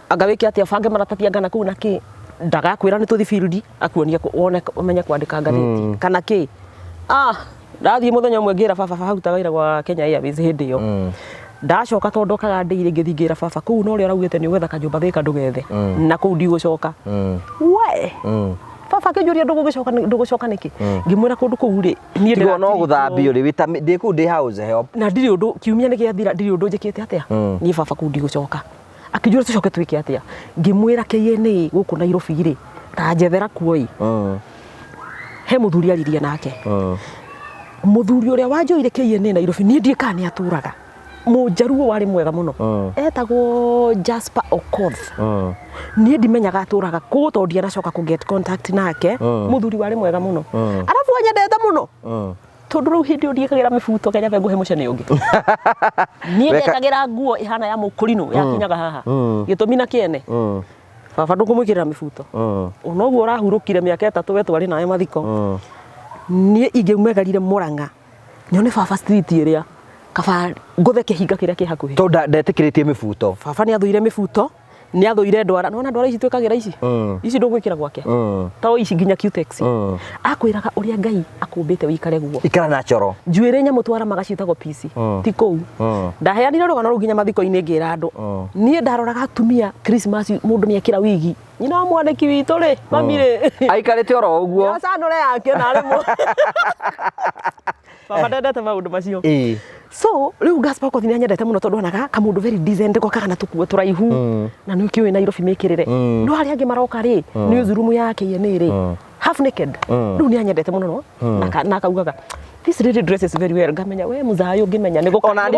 agawiki atia bange maratathi angana kuu na ki ndagakwira nĩ tũthi field akuonia wone umenye kwandĩka ngathĩti kana ki ndathie muthenya ũmwe ngĩra baba hau wĩra gwa Kenya Airways hĩndĩ ĩyo ndacoka tondokaga ndĩire ngĩthingira baba kuu no ũrĩa ũraugĩte nĩ ũgetha kanyũmba thĩka ndũgethe na kuu ndigũcoka we baba kĩnjũria ndũgũcoka nĩkĩ ngĩmwĩra kũndũ kũu rĩ niĩ ndĩrona no gũthambio rĩ wita ndĩ kũu ndĩ house help na ndirĩ ũndũ kiumia nĩ gĩathira ndirĩ ũndũ njĩkĩte atĩa niĩ baba kũu ndigũcoka akĩnjũria tũcoke twĩke atĩa ngĩmwĩra KNA gũkũ Nairobi rĩ ta njethera kuoi he mũthuri aririe nake mũthuri ũrĩa wanjoire KNA Nairobi niĩ ndiĩ kana nĩ atũraga mũjaruo warĩ mwega mũno etagwo Jasper Okoth niĩ ndimenyaga atũraga kũ tondũ ndianacoka kũ get contact nake mũthuri warĩ mwega mũno arabu anyendete mũno tondu rĩu hĩndĩ ĩyo ndiĩkagĩra mĩbuto Kenya nguhe mũcene ũngĩ niĩ ndekagĩra nguo ihana ya mũkũrinũ yakinyaga haha gĩtũmi na kĩene baba ndũkũmwĩkĩrĩra mĩbuto ona ũguo ũrahurũkire mĩaka 3 we twarĩ nawe mathiko niĩ ingĩumegarire Mũrang'a nyone baba street ĩrĩa kaba ngũthe kĩhinga kĩrĩa kĩ hakuhĩ tondu ndetĩkĩrĩtie mĩbuto baba nĩ athũire mĩbuto nĩ athũire ndwara nona ndwara ici twĩkagĩra ici ndũgwĩkĩra gwake ta ici nginya Cutex akwĩraga ũrĩa Ngai akũmbĩte wĩikare guo ikara na coro njuĩrĩ nyamũ twara magacitagwo PC ti kũu ndaheanire rũgano rũu nginya mathiko-inĩ ngĩra andũ niĩ ndaroraga atumia Christmas mũndũ nĩ ekĩra wigi nyina wa mwandĩki witũ rĩ mami rĩ aikarĩte oro ũguo acanũre yake narĩ baba ndendete maũndũ macio so rĩu Jasper Okoth nĩ anyendete mũno tondũ onaga kamũndũ very decent gokaga na tũkuo tũraihu na nĩ ũkĩũĩ Nairobi mĩkĩrĩre no arĩa angĩ maroka rĩ newsroom ya KNA rĩ half naked rĩu nĩ anyendete mũno na akaugaga this lady dresses very well ngamenya we mũthayũ ngĩmenya nĩ gũka ona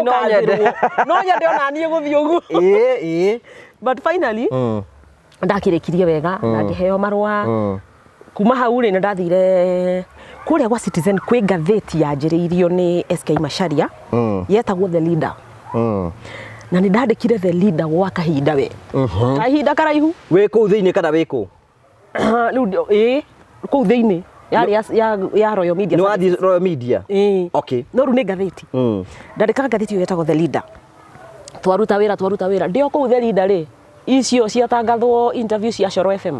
no nyende ona niĩ gũthiĩ ũguo but finally ndakĩrĩkirie wega na ngĩheo marũa kuma hau rĩ nĩ ndathire kũrĩa gwa Citizen kwĩ ngathĩti yanjĩrĩirio nĩ SK Macharia yetagwo The Leader na nĩ ndandĩkire The Leader gwa kahinda we kahinda karaihu wĩ kũu thĩinĩ kana wĩ kũ rĩu kũu thĩinĩ ya Royal Media nĩ wathiĩ Royal Media okay no rĩu nĩ ngathĩti ndandĩkaga ngathĩti ĩyo yetagwo The Leader twaruta wĩra ndĩ o kũu The Leader rĩ icio ciatangathwo interview cia Coro FM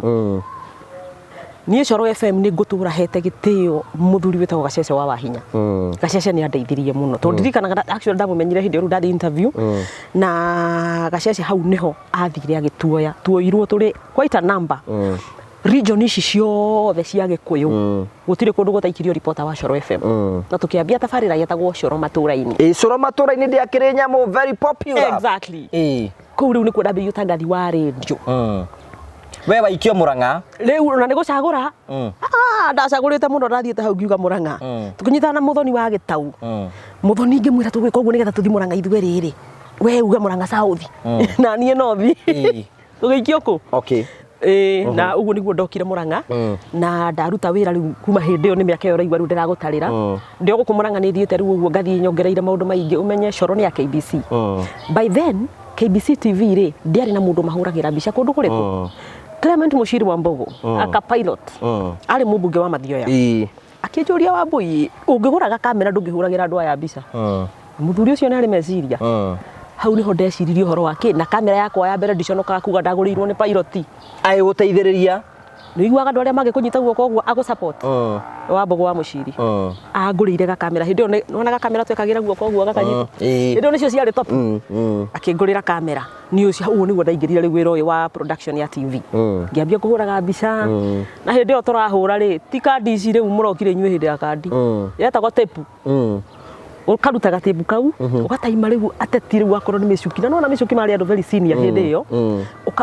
niĩ Coro FM nĩ ngũtũra hete gĩtĩo mũthuri wĩtagwo Gacece wa Wahinya Gacece nĩ andeithirie mũno tondũ ndirikanaga actually ndamumenyire hĩndĩ ĩyo ndathi interview na Gacece hau nĩho athire agĩtuoya tuoirwo tũrĩ quite a number region ici ciothe cia Gĩkũyũ gũtirĩ kũndũ gũtaikirio reporter wa Coro FM na tũkĩambia tabarĩra yetagwo Coro Matũra-inĩ Coro Matũra-inĩ ndĩakĩrĩ nyamũ very popular exactly kũu rĩu nĩ kuo ndambĩrĩirie ũtangathi wa radio we waikio Mũrang'a rĩu na nĩ gũcagũra ndacagũrĩte mũno ndathiĩte hau ngiuga Mũrang'a tũkĩnyitana na Mũthoni wa Gĩtaũ Mũthoni ngĩmwĩra tũgwĩka ũguo nĩgetha tũthi Mũrang'a ithuĩ rĩrĩ we uga Mũrang'a South na niĩ North tũgĩikio kũ okay na ũguo nĩguo ndokire Mũrang'a na ndaruta wĩra rĩu kuma hĩndĩ ĩyo nĩ mĩaka ĩyo raigua rĩu ndĩragũtarĩra ndĩ gũkũ Mũrang'a nĩ thiĩte rĩu ũguo ngathiĩ nyongereire maũndũ maingĩ ũmenye Coro nĩ ya KBC by then KBC TV rĩ ndiarĩ na mũndũ mahũragĩra mbica kũndũ kũrĩkũ Clement Mushiri wa Mbogo aka pilot arĩ mũmbunge wa Mathioya akĩnjũria Wambui ũngĩgũraga kamera ndũngĩhũragĩra andũ aya mbica mũthuri ũcio nĩ arĩ meciria hau niho ndeciririe ũhoro wake na kamera yakwa ya mbere ndiconokaga kuga ndagũrĩirwo nĩ pilot agĩgũteithĩrĩria nĩ iguaga andũ arĩa mangĩkũnyita guoko ũguo agũ support wa Mbogo wa Mushiri angũrĩire kamera hĩndĩ ĩyo nĩwonaga kamera twekagĩra guoko ũguo gakanyita hĩndĩ ĩyo nĩcio ciarĩ top akĩngũrĩra kamera nĩ ũcio ũguo nĩguo ndaingĩrire rĩu wĩra ũyũ wa production ya TV ngĩambia kũhũraga mbica na hĩndĩ ĩyo tũrahũra rĩ ti kandi ici rĩu mũrokire inyuĩ hĩndĩ ya kandi yetagwo tape ukaruta gatebu kau ugataima rĩu ateti rĩu akorwo nĩ Mĩcuki na nona Mĩcuki marĩ andũ very senior hĩndĩ ĩyo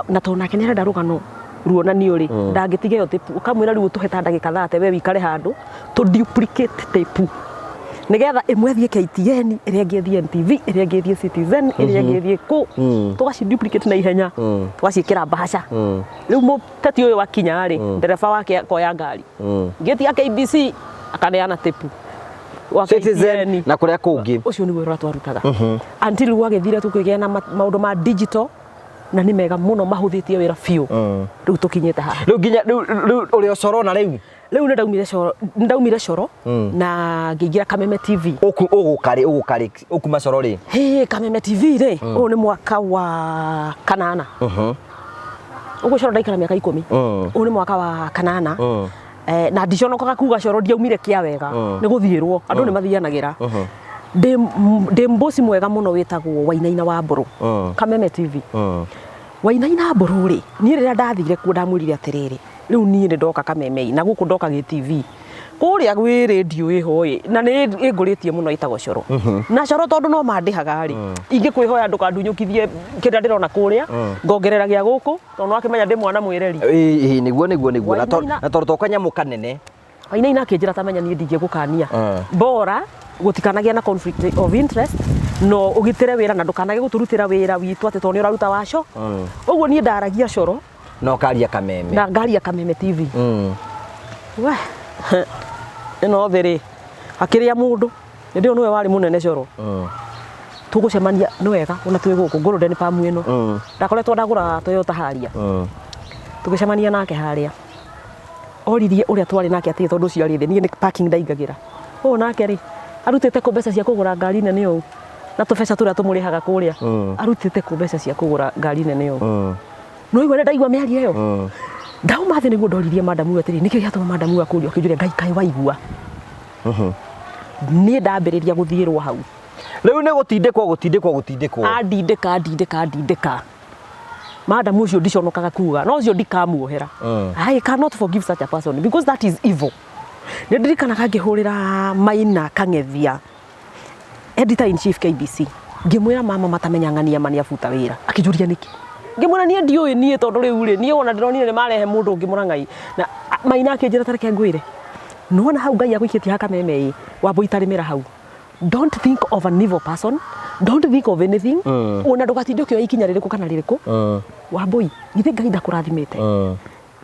na tondũ nake nĩ arenda rũgano ruonanio rĩ ndangĩtiga ĩyo tape ukamwĩra rĩu ũtũhe ta ndagĩka 30 we wikare handũ to duplicate tape nigetha ĩmwe thiĩ KTN ĩrĩa ĩngĩ thiĩ NTV ĩrĩa ĩngĩ thiĩ Citizen ĩrĩa ĩngĩ thiĩ kũ tũgaci duplicate na ihenya tũgaciĩkĩra mbaca rĩu mũteti ũyũ wakinya rĩ ndereba wake koya ngari ngĩtia KBC akaneana tape Citizen na kũrĩa kũngĩ ũcio nĩguo wĩra twarutaga until gwagĩthire tũkĩgĩa na maũndũ ma digital na nĩ mega mũno mahũthĩtie wĩra biũ rĩu tũkinyĩte haha rĩu nginya rĩu ũrĩa Coro na rĩu Riu ndaumire Coro na ngĩingĩra Kameme TV. Ũgũkarĩ ũkuma Coro rĩ? Kameme TV rĩ, ũyũ nĩ mwaka wa kanana. Ũguo Coro ndaikara mĩaka 10. Ũyũ nĩ mwaka wa kanana. Na ndiconokaga kuga Coro ndiaumire kĩa wega nĩ gũthiĩrwo andũ nĩ mathianagĩra. Ndĩ mbosi mwega mũno wĩtagwo Wainaina wa Mbũrũ. Kameme TV. Wainaina Mbũrũ rĩ, niĩ rĩrĩa ndathire kuo ndamwĩrire atĩrĩrĩ, rĩu niĩ nĩ ndoka Kameme na gũkũ ndoka gĩ-TV. Kũrĩa gwĩ radio ĩho ĩ, na nĩ ĩngũrĩtie mũno ĩtagwo Coro. Na Coro tondũ no mandĩhaga rĩ, ingĩkwĩhoya ndũkandunyũkithie kĩrĩa ndĩrona kũrĩa, ngongerera gĩa gũkũ, tondũ wakĩmenya ndĩ mwana mwĩreri. Nĩguo na tondũ to kanyamũ kanene. Wainaina akĩnjĩra tamenya niĩ ndingĩgũkania. Bora gũtikanagia na conflict of interest no ũgitĩre wĩra na ndũkanage gũtũrutĩra wĩra witũ atĩ tondũ nĩ ũraruta waco. Ũguo niĩ ndaragia Coro no karia Kameme. Na ngaria Kameme TV. We ĩno thĩ rĩ, akĩrĩa mũndũ nĩ nĩwe warĩ mũnene Coro. Tũgũcemania nĩ wega ona twĩ gũkũ Golden Palm ĩno. Ndakoretwo ndagũra Toyota Harrier. Tũgĩcemania nake harĩa. Oririe ũrĩa twarĩ nake atĩ tondũ ciarĩ thĩ niĩ nĩ parking ndaingagĩra. Ũũ nake rĩ, arutĩte kũ mbeca cia kũgũra ngari nene ũũ. Na tũbeca tũrĩa tũmũrĩhaga kũrĩa. Arutĩte kũ mbeca cia kũgũra ngari nene ũũ. No igwe ndaigua mĩario ĩyo. Ndauma thĩ nĩguo ndoririe madamu atĩrĩ nĩkĩo gĩatũma madamu akũrio akĩnjũria Ngai kaĩ waigua. Niĩ ndambĩrĩria gũthiĩrwo hau. Rĩu nĩ gũtindĩkwo. Andindĩka. Madamu ũcio ndiconokaga kuga no ũcio ndikamuohera. I cannot forgive such a person because that is evil. Nĩ ndirikanaga ngĩhũrĩra Maina Kang'ethia, editor in chief KBC. Ngĩmwĩra mama matamenyang'ania mani abuta wĩra. Akĩnjũria nĩkĩ? Ngĩmwĩra niĩ ndiũĩ niĩ tondũ rĩu rĩ niĩ ona ndĩronire nĩ marehe mũndũ ũngĩ Mũrang'ai. Na Maina akĩnjĩra tareke ngwĩre. Nĩwona hau Ngai agũikĩtie ha Kameme Wambũi itarĩmĩra hau. Don't think of an evil person. Don't think of anything. Ona ndũgatinde ũkĩoya ikinya rĩrĩkũ kana rĩrĩkũ. Wambũi, githĩ Ngai ndakũrathimĩte.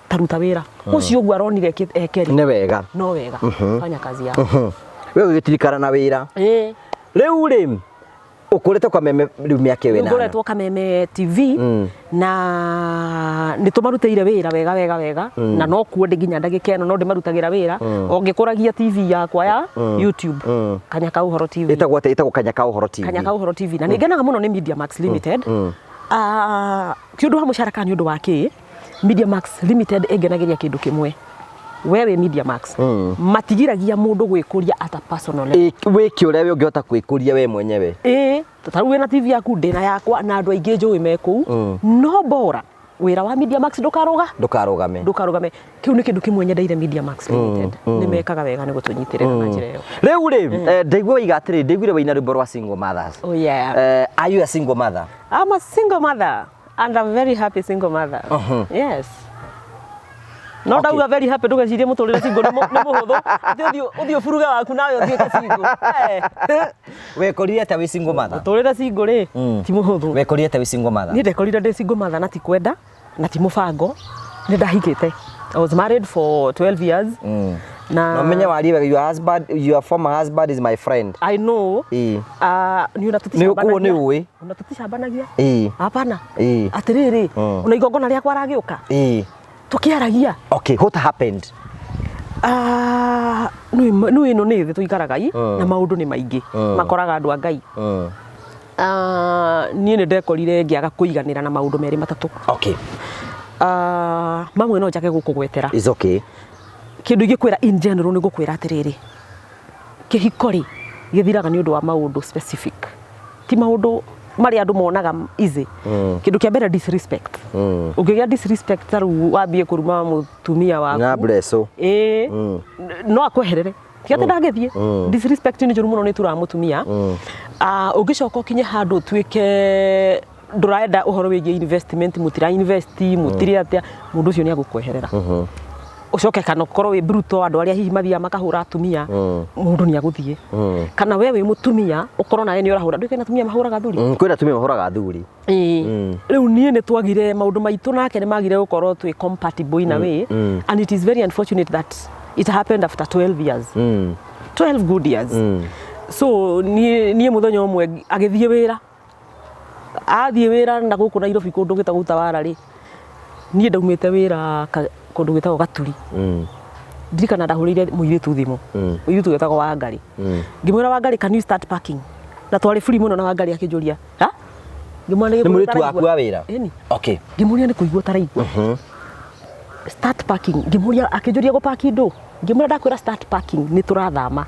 Taruta wĩra. Ũcio ũguo aronire ekeri. Nĩ wega. No wega. Fanya kazi yako. Wewe ũgĩtirikana na wĩra. Rĩu rĩ ũkũrĩte Kameme rĩu mĩaka ĩna. Ũkũrĩtwo Kameme TV na nĩ tũmarutĩire wĩra wega na no kuo ndĩ nginya ndagĩka ĩno no ndĩmarutagĩra wĩra o ngĩkũragia TV yakwa ya YouTube Kanyaka Ũhoro TV. Ĩtagwo Kanyaka Ũhoro TV. Kanyaka Ũhoro TV na nĩngenaga mũno nĩ Media Max Limited. Kĩũndũ wa mũcara kana nĩ ũndũ wa kĩ Media Max Limited ĩngenagĩria kĩndũ kĩmwe. Wewe Media Max matigiragia mũndũ gwĩkũria ata personal. Wĩke ũrĩa ũngĩhota gwĩkũria we mwenyewe. Tarĩu wĩna TV yaku ndĩna yakwa na andũ aingĩ njũĩ me kũu. No bora wĩra wa Media Max ndũkarũgame. Kĩu nĩ kĩndũ kĩmwe nyendeire Media Max Limited. Nĩ mekaga wega nĩ gũtũnyitĩrĩra na njĩra ĩyo. Rĩu rĩ ndaigua oiga atĩrĩ ndaiguire wĩna rwĩmbo rwa single mothers. Oh yeah. Are you a single mother? I'm a single mother and I'm very happy single mother. Yes. No ndauga very happy ndũgecirie mũtũrĩre single nĩ mũhũthũ. Ũthiĩ buruge waku nawe ũthiĩte single. Wekorire atĩa wĩ single mother? Mũtũrĩre single rĩ ti mũhũthũ. Wekorire atĩa wĩ single mother? Niĩ ndekorire ndĩ single mother na ti kwenda na ti mũbango. Nĩ ndahikĩte. I was married for 12 years. Na menye warie your former husband is my friend. I know. Nĩ ũkuo nĩ ũĩ. Ona tũticambanagia. Hapana. Atĩrĩrĩ ona igongona rĩakwa ragĩũka. Tukiaragia. Okay, what happened? Nũ ĩno nĩ thĩ tũikaraga na maũndũ nĩ maingĩ makoraga andũ a Ngai. Niĩ nĩ ndekorire ngĩaga kũiganĩra na maũndũ merĩ matatũ. Okay. Mamwe no njage gũkũgwetera. It's okay. Kĩndũ ingĩkwĩra in general nĩ ngũkwĩra atĩrĩrĩ. Kĩhiko rĩ gĩthiraga nĩ ũndũ wa maũndũ specific. Ti maũndũ marĩa andũ monaga easy. Kĩndũ kĩa mbere disrespect. Ũngĩgĩa disrespect tarũ wambie kũruma mũtumia waku. Na blesso. No akweherere. Tiatĩ ndagĩthiĩ. Disrespect nĩ njũru mũno nĩ tũra mũtumia. Ũngĩcoka ũkinye handũ tuĩke ndũrenda ũhoro wĩgiĩ investment mũtira invest mũtire atĩa mũndũ ũcio nĩ agũkweherera. Ucoke kana ukorwo wi bruto andu aria hihi mathia makahura atumia mundu ni aguthiĩ kana wewe mutumia ukorwo nawe ni urahura ndu kana atumia mahuraga thuri kwina atumia mahuraga thuri riu nie ni twagire maundu maitu nake ni magire gukorwo twi compatible in a way and it is very unfortunate that it happened after 12 years 12 good years so nie muthenya umwe agithie wira athie wira na guku Nairobi kundu gitagwo Utawala ri nie ndaumite wira kundu gitagwo Gaturi ndirikana ndahurire muiritu thimu muiritu wetagwo Wangari ngimwira Wangari can you start packing na twari free muno na Wangari akinjuria ha ngimwana ni muiritu waku wa wira okay ngimuria ni kuigua taraigua start packing ngimuria akinjuria go pack indo ngimwira ndakwira start packing ni turathama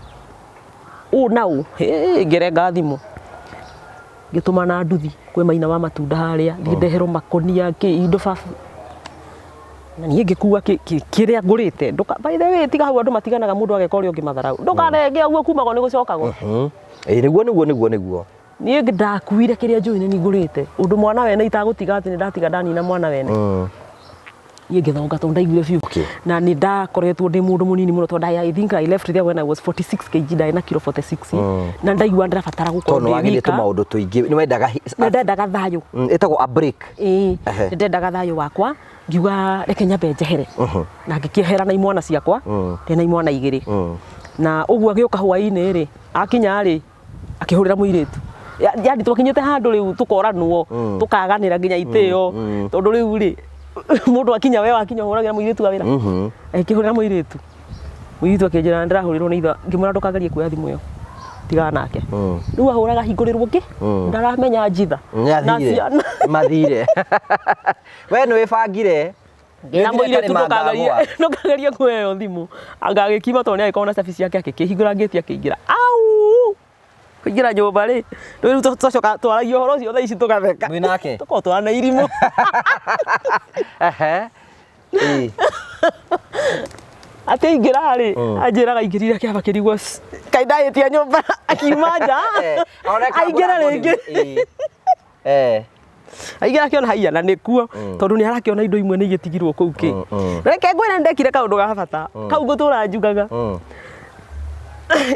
nau ngerenga thimu ngituma na nduthi kwe maina wa matunda haria ndeherwo makonia indo fafu na niĩ ngĩkua kĩrĩa ngũrĩte by the way tiga hau andũ matiganaga mũndũ ageka ũrĩa ũngĩ matharau ndũkarenge ũguo kumago nĩ gũcokagwo nĩguo niĩ ndakuire kĩrĩa njũĩ nĩ ngũrĩte ũndũ mwana wene itagũtiga atĩ nĩ ndatiga ndanina mwana wene niĩ ngĩthonga tondũ ndaiguire biũ na nĩ ndakoretwo ndĩ mũndũ mũnini mũno tondũ I think I left there when I was 46 kg ndarĩ na kilo 46 na ndaigua ndĩrabatara gũkorwo ndĩ wika maũndũ tũingĩ nĩ ndendaga thayũ ĩtagwo a break ndendaga thayũ wakwa ngiuga reke nyambe njehere na ngĩkĩehera na imwana ciakwa ndĩna imwana igĩrĩ na ũguo agĩũka hwaĩ-inĩ rĩ akinya rĩ akĩhũrĩra mũirĩtu yani twakinyĩte handũ rĩu tũkoranwo tũkaganĩra nginya itĩo tondũ rĩu rĩ mũndũ akinya we wakinya ũhũragĩra mũirĩtu wa wĩra akĩhũrĩra mũirĩtu akĩnjĩra ndĩrahũrĩrwo nĩ ithe ngĩmwĩra ndũkagerie kuoya thimũ ĩyo tigana nake rĩu ahũraga hingũrĩrwo kĩ ndaramenya njitha na ciana mathire we nĩ wĩbangire na mũirĩtu ndũkagerie kuoya ĩyo thimũ angagĩkima tondũ nĩ agĩkorwo na cabi ciake akĩhingũra ngĩti akĩingĩra kũingĩra nyũmba rĩ rĩu tũcoka twaragia ũhoro ũcio thaa ici tũgatheka mwĩ nake tũkorwo twana irimũ atĩ ingĩra rĩ anjĩraga ingĩrire kĩaba kĩrigwo kaĩ ndahĩtia nyũmba akiuma nja aingĩra rĩngĩ aingĩra akĩona haiya na nĩkuo tondũ nĩ arakĩona indo imwe nĩ igĩtigirwo kũu kĩ reke ngwĩra ndekire kaũndũ ga bata kau ngũtũra njugaga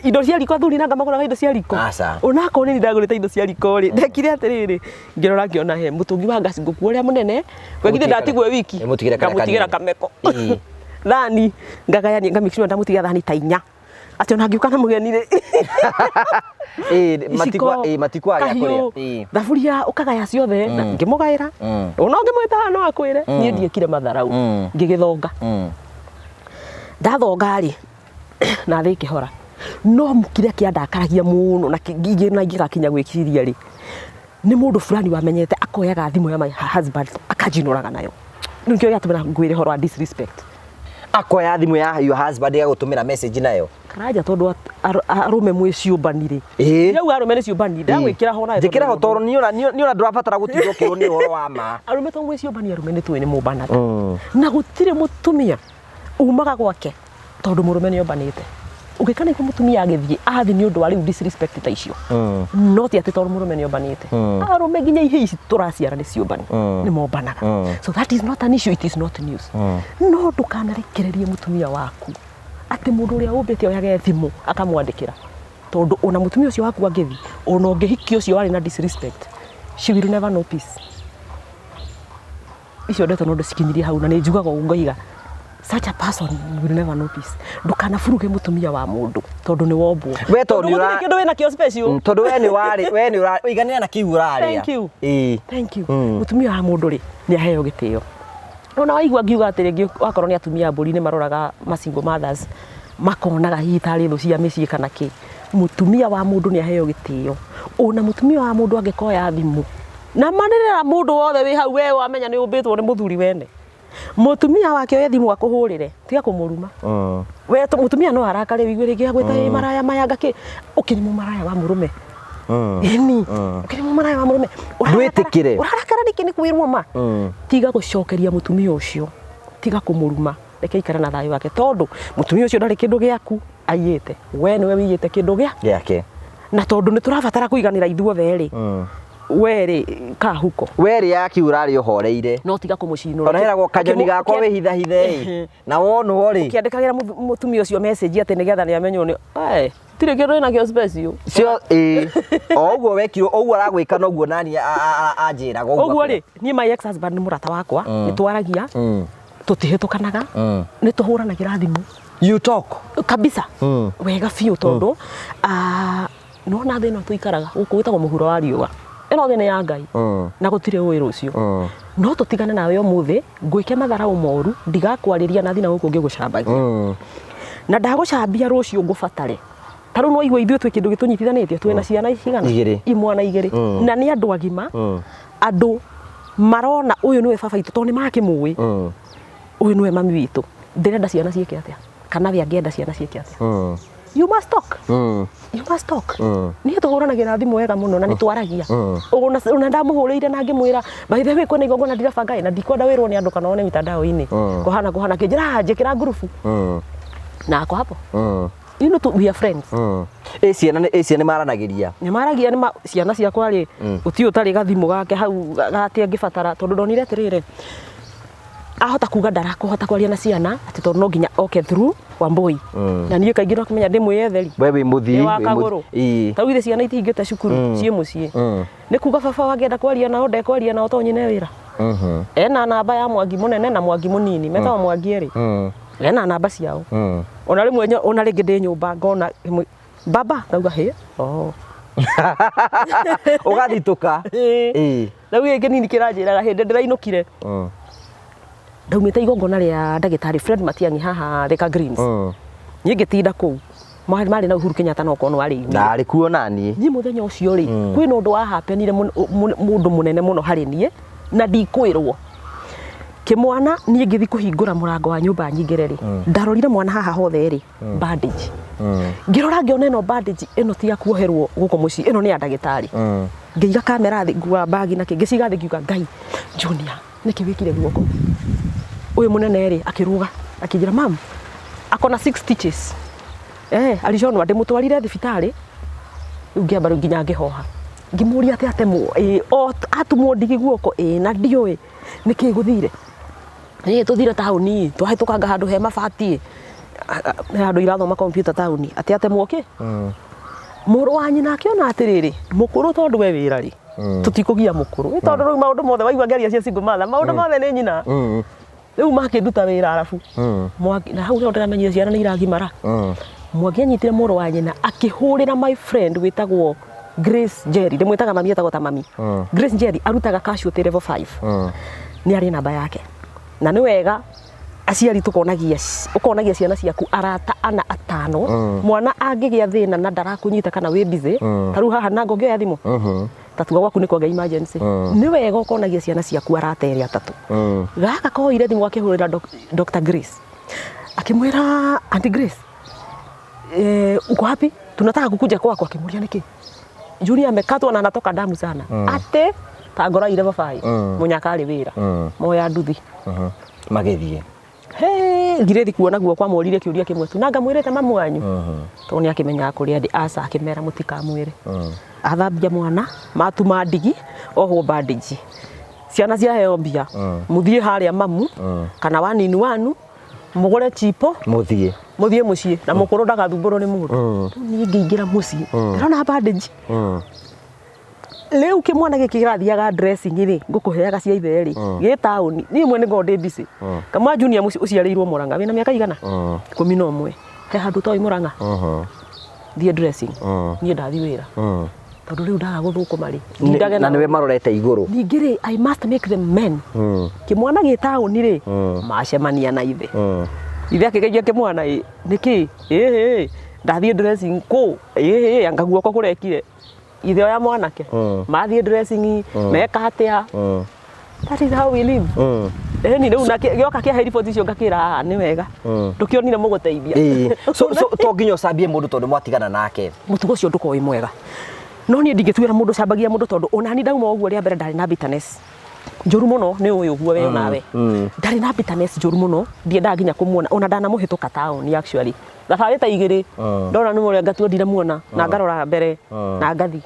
indo cia riko athuri nanga magũraga indo cia riko onakorwo nĩ ndagũrĩte indo cia riko rĩ ndekire atĩrĩrĩ ngĩrora ngĩona he mũtũngi wa ngasi ngũkua ũrĩa mũnene kwegithĩ ndatigwe wiki ngamutigĩra kameko thani ngagayania ngamix sure ndamutigia thani ta 4 atĩ ona ngiuka na mũgeni rĩ matikwa ya kũrĩa thaburia ũkagaya ciothe ngĩmũgaĩra ona ngĩmwĩta no akwĩre niĩ ndiekire matharau ngĩgĩthonga ndathonga rĩ na thĩ kĩhora no kĩrĩa kĩandakaragia mũno na ingĩgakinya gwĩciria rĩ nĩ mũndũ fulani wamenyete akoyaga thimũ ya my husband akajinũraga nayo rĩu kĩo gĩatũmĩra ngwĩre horo wa disrespect akoya thimũ ya your husband agũtũmĩra message nayo karanja tondũ arũme mwĩ ciũmbani rĩ rĩu arũme nĩ ciũmbani ndagwĩkĩra ho nayo njĩkĩra ho tondũ niona ndũrabatara gũtinda ũkĩrwo nĩ ũhoro wa ma arũme to mwĩ ciũmbani arũme nĩ tũĩ nĩ mũmbanaga na gũtirĩ mũtumia umaga gwake tondũ mũrũme nĩ ombanĩte ũngĩkana iko mũtumia agĩthiĩ athi nĩ ũndũ wa rĩu disrespect ta icio no ti atĩ tondũ mũrũme nĩ ombanĩte arũme nginya ihĩ ici tũraciara nĩ ciũmbani nĩ mombanaga so that is not an issue, it is not news no ndũkanarekererie mũtumia waku atĩ mũndũ ũrĩa ũmbĩte oyage thimũ akamwandĩkĩra tondũ ona mũtumia ũcio waku angĩthi ona ũngĩhikia ũcio warĩ na disrespect she will never know peace icio ndeto no ndũcikinyirie hau na nĩ njugaga ngoiga such a person will never know peace ndũkanaburuge mũtumia wa mũndũ tondũ nĩ wombwo we tondũ ũra kĩndũ wĩna kĩo special tondũ we nĩ ũrarĩ ũiganĩra na kiu ũrarĩa thank you mũtumia wa mũndũ rĩ nĩ aheo gĩtĩo ona waigua ngiuga atĩ rĩngĩ wakorwo nĩ atumia mbũri nĩ maroraga single mothers makonaga hihi tarĩ thũ cia mĩciĩ kana kĩ mũtumia wa mũndũ nĩ aheo gĩtĩo ona mũtumia wa mũndũ angĩkoya thimũ na manĩrĩra mũndũ wothe wĩ hau we wamenya nĩ ũmbĩtwo nĩ mũthuri wene mũtumia wake oya thimũ akũhũrĩre tiga kũmũruma we mũtumia no arakare wigue rĩngĩ agwĩta maraya maya ngakĩ ũkĩrĩ mũmaraya wa mũrũme eni ũkĩrĩ mũmaraya wa mũrũme ndwĩtĩkĩre ũrarakara nĩkĩ nĩ kwĩrwo ma tiga gũcokeria mũtumia ũcio tiga kũmũruma reke ikara na thayũ wake tondũ mũtumia ũcio ndarĩ kĩndũ gĩaku aiyĩte we nĩwe wĩiyĩte kĩndũ gĩake na tondũ nĩ tũrabatara kũiganĩra ithuothe rĩ were kahuko were yaki urari uhoreire no tiga kumucinura ona heragwo kanyoni gakwa we hitha hithe na wonwo ri kiandikagira mutumia ucio message ate nigetha ni amenyo ni tire kĩndũ ina kĩo special cio o ũguo wekirwo ũguo aragwĩka noguo nani anjĩraga ũguo rĩ niĩ my ex husband nĩ mũrata wakwa nĩ twaragia tũtihĩtũkanaga nĩ tũhũranagĩra thimũ you talk kabisa wega biũ tondũ no na thĩna tũikaraga gũkũ gwĩtagwo mũhuro wa riũa ĩno thĩna ya Ngai na gũtirĩ ũĩ rũciũ no tũtigane nawe ũmũthĩ ngwĩke matharau moru ndigakwarĩria na thina gũkũ ngĩgũcambagia na ndagucambia rucio ngubatare taru no igwe ithuĩ twĩ kĩndũ gĩtũnyitithanĩtie twĩna ciana cigana imwana igĩrĩ na nĩ andũ agima andũ marona ũyũ nĩwe baba witũ tondũ nĩmakĩmũĩ ũyũ nĩwe mami witũ ndĩrenda ciana ciĩke atĩa kana we angĩenda ciana ciĩke atĩa you must talk you must talk niĩ tũhũranagĩra thimũ wega mũno na nĩtwaragia ona ndamũhũrĩire na ngĩmwĩra by the way kwĩna igongona ndirabanga na ndikwenda wĩrwo nĩ andũ kana one mitandao-inĩ kũhana kĩnjĩra njĩkĩra ngurubu na ako hapo you know we are friends ciana nĩ maranagĩria ciana ciakwa rĩ gũtirĩ ũtarĩ gathimũ gake hau gate angĩbatara tondũ ndonire atĩrĩrĩ ahota kuga ndarakũhota kwaria na ciana atĩ tondũ no nginya oke through Wambui na niĩ kaingĩ no kĩmenya ndĩmwĩyetheri we wĩ mũthii wa kagũrũ tau ithe ciana itingĩte cukuru ciĩ mũciĩ nĩ kuga baba wangĩenda kwaria nao ndekwaria nao to nyine wĩra ena namba ya Mwangi mũnene na Mwangi mũnini metagwo Mwangi erĩ ena namba ciao ona rĩmwe ona rĩngĩ ndĩ nyũmba ngona baba ngauga hĩ ũgathitũka rĩu gĩkĩ nini kĩranjĩraga hĩndĩ ndĩrainũkire ndaumĩte igongona rĩa ndagĩtarĩ Fred Matiang'i haha Thika Greens niĩ ngĩtinda kũu marĩ na Uhuru Kenyatta no kono arĩ ndarĩ kuo naniĩ niĩ mũthenya ũcio rĩ kwĩna ũndũ wahapenire mũndũ mũnene mũno harĩ niĩ na ndikwĩrwo kĩmwana niĩ ngĩthi kũhingũra mũrango wa nyũmba nyingĩre rĩ ndarorire mwana haha hothe rĩ bandage ngĩrora ngĩona ĩno bandage ĩno ti ya kuoherwo gũkũ mũciĩ ĩno nĩ ya ndagĩtarĩ ngĩiga kamera thĩ ngua bagi na ngĩciga thĩ ngiuga Ngai Junior nĩkĩ wĩkire guoko ũyũ mũnene rĩ akĩruga akĩnjĩra mam akona 6 stitches aliconwa ndĩmũtwarire thibitarĩ rĩu ngĩamba rĩu nginya ngĩhoha ngĩmũria atĩ atemwo atumwo ndigi guoko na ndiũĩ nĩkĩ gũthire tũthire taũni twahĩtũkanga handũ he mabati handũ irathoma computer taũni atĩ atemwo kĩ mũrũ wa nyina akĩona atĩrĩrĩ mũkũrũ tondũ we wĩra rĩ tũtikũgia mũkũrũ tondũ rĩu maũndũ mothe waigua ngĩaria cia single mother maũndũ mothe nĩ nyina rĩu makĩnduta wĩra arabu na hau rĩo ndĩramenyire ciana nĩ iragimara Mwangi anyitire mũrũ wa nyina akĩhũrĩra my friend wĩtagwo Grace Jerry ndĩmwĩtaga mami etagwo ta mami Grace Jerry arutaga casualty level 5 nĩ arĩ namba yake na nĩ wega aciari ũkonagia ciana ciaku arata ana atano mwana angĩgĩa thĩna na ndarakũnyita kana wĩ busy tarĩu haha na ngongioya thimũ tatu gwaku nĩ kwagĩa emergency nĩ wega ũkonagia ciana ciaku arata erĩ atatũ gaka koire thimũ akĩhũrĩra Dr. Grace akĩmwĩra Auntie Grace uko wapi tunataka kukuja kwako akĩmũria nĩkĩ Junior amekatwa na anatoka damu sana ate tangora ile bafai munyaka arĩ wĩra moya nduthi magĩthiĩ ngirĩthi kuona guo kwa morire kĩũria kĩmwe tu nanga mwĩrĩte mamu wanyu to nĩ akĩmenyaga kũrĩa ndĩ aca akĩmera mũtikamwĩre athambia mwana matuma ndigi oho bandage ciana ciaheo mbia mũthiĩ harĩa mamu kana wanini wanu mũgũre chipo mũthiĩ mũciĩ na mũkũrũ ndagathumbũrwo nĩ mũndũ niĩ ngĩingĩra mũciĩ ndĩrona bandage leo kĩmwana gĩkĩ gĩrathiaga dressing rĩ ngũkũheaga cia ithe rĩ gĩ taũni niĩ mwene ngo ndĩ busy kama Junior ũciarĩirwo Mũrang'a wĩna mĩaka igana 11 he handũ toĩ Mũrang'a thiĩ dressing niĩ ndathi wĩra tondũ rĩu ndaga gũthũkũma rĩ na nĩwe marorete igũrũ ningĩ rĩ I must make them men kĩmwana gĩ taũni rĩ macemania na ithe ithe akĩgeithia kĩmwana nĩkĩ ndathiĩ dressing kũ anga guoko kũrekire ithe ya mwanake mathiĩ dressing meka atĩa that is how we live ni rĩu na gĩoka kĩa report icio ngakĩra nĩ wega ndũkĩonire mũgũteithia so to nginya ũcambie mũndũ tondũ mwatigana nake mũtugo ũcio ndũkoĩ mwega no niĩ ndingĩtuĩra mũndũ cambagia mũndũ tondũ ona ni ndauma ũguo rĩa mbere ndarĩ na bitterness njũru mũno nĩ ũyũ ũguo we nawe ndarĩ na bitterness njũru mũno ndiendaga nginya kũmuona ona ndanamũhĩtũka taũni actually thabarĩ ta igĩrĩ ndona nĩ mũrĩa ngatua ndiremũona na ngarora mbere na ngathi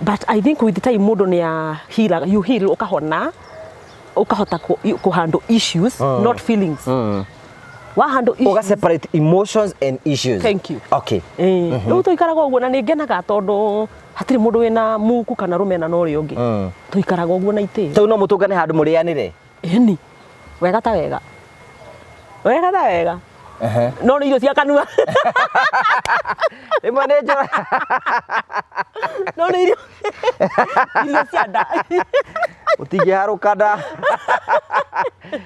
but I think with the time mũndũ nĩ you heal ũkahona ukahota ku handle issues not feelings wa handle issues uga separate emotions and issues. Thank you. Okay. Rĩu tũikaraga ũguo na nĩ ngenaga tondũ hatirĩ mũndũ wĩna muku kana rũmena na ũrĩa ũngĩ tũikaraga ũguo na itĩ tau no mũtũngane handũ mũrĩanĩre eni wega ta wega no nĩ irio cia kanua ĩmwe nĩ njora no nĩ irio cia nda ũtingĩharũka nda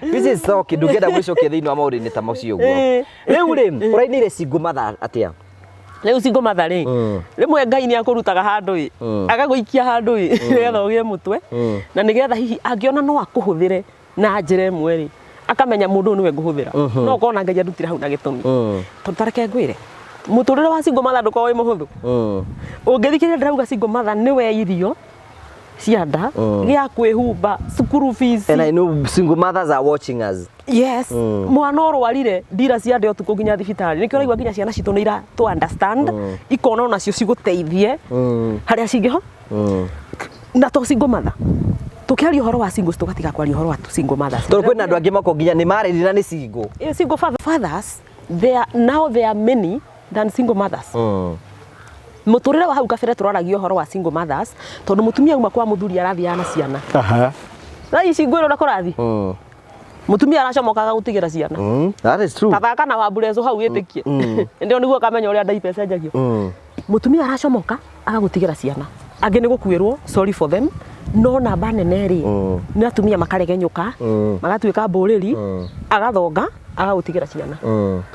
This is so kidugeda mwisho thiini wa maũndũ-inĩ ta macio ũguo. Rĩu rĩ ũrainire single mother atia? Rĩu single mother rĩ rĩmwe Ngai nĩ akũrutaga handũ ĩ agagũikia handũ ĩ nĩgetha ũgĩe mũtwe na nĩgetha hihi angĩona no akũhũthĩre na njĩra ĩmwe rĩ akamenya mũndũ nĩwe ngũhũthĩra no ũkona Ngai arutire hau na gĩtũmi tondũ tareke ngwĩre mũtũrĩre wa single mother ndũkoragwo wĩ mũhũthũ ũngĩthikĩrĩria ndĩrauga single mother nĩwe irio cianda gĩa kwĩhumba cukuru fees. And I know single mothers are watching us. Yes mwana ũrwarire ndira cia nde ũtukũ nginya thibitarĩ nĩkĩo ũraigua nginya ciana citũ nĩ ira to understand ikona onacio cigũteithie harĩa cingĩho na to single mother tukiaria ũhoro wa singles tugatiga kwaria ũhoro wa single mothers tondũ kwĩna andũ angĩ mako nginya nĩ marĩrĩ na nĩ single. Single fathers there are many than single mothers. Mũtũrĩre wa hau kabere tũraragia ũhoro wa single mothers tondũ mũtumia uma kwa mũthuri arathiaga na ciana. Na ici ngwĩra ũrĩa kũrathi mũtumia aracomokaga gũtigĩra ciana. That is true. Kathaka na wambureco hau ĩtĩkie ndio nĩguo kamenya ũrĩa ndaipa cenjagio. Mũtumia aracomoka agagũtigĩra ciana angĩ nĩ gũkuĩrwo sorry for them no namba nene rĩ nĩ atumia makaregenyũka magatuĩka mbũrĩri agathonga agagũtigĩra ciana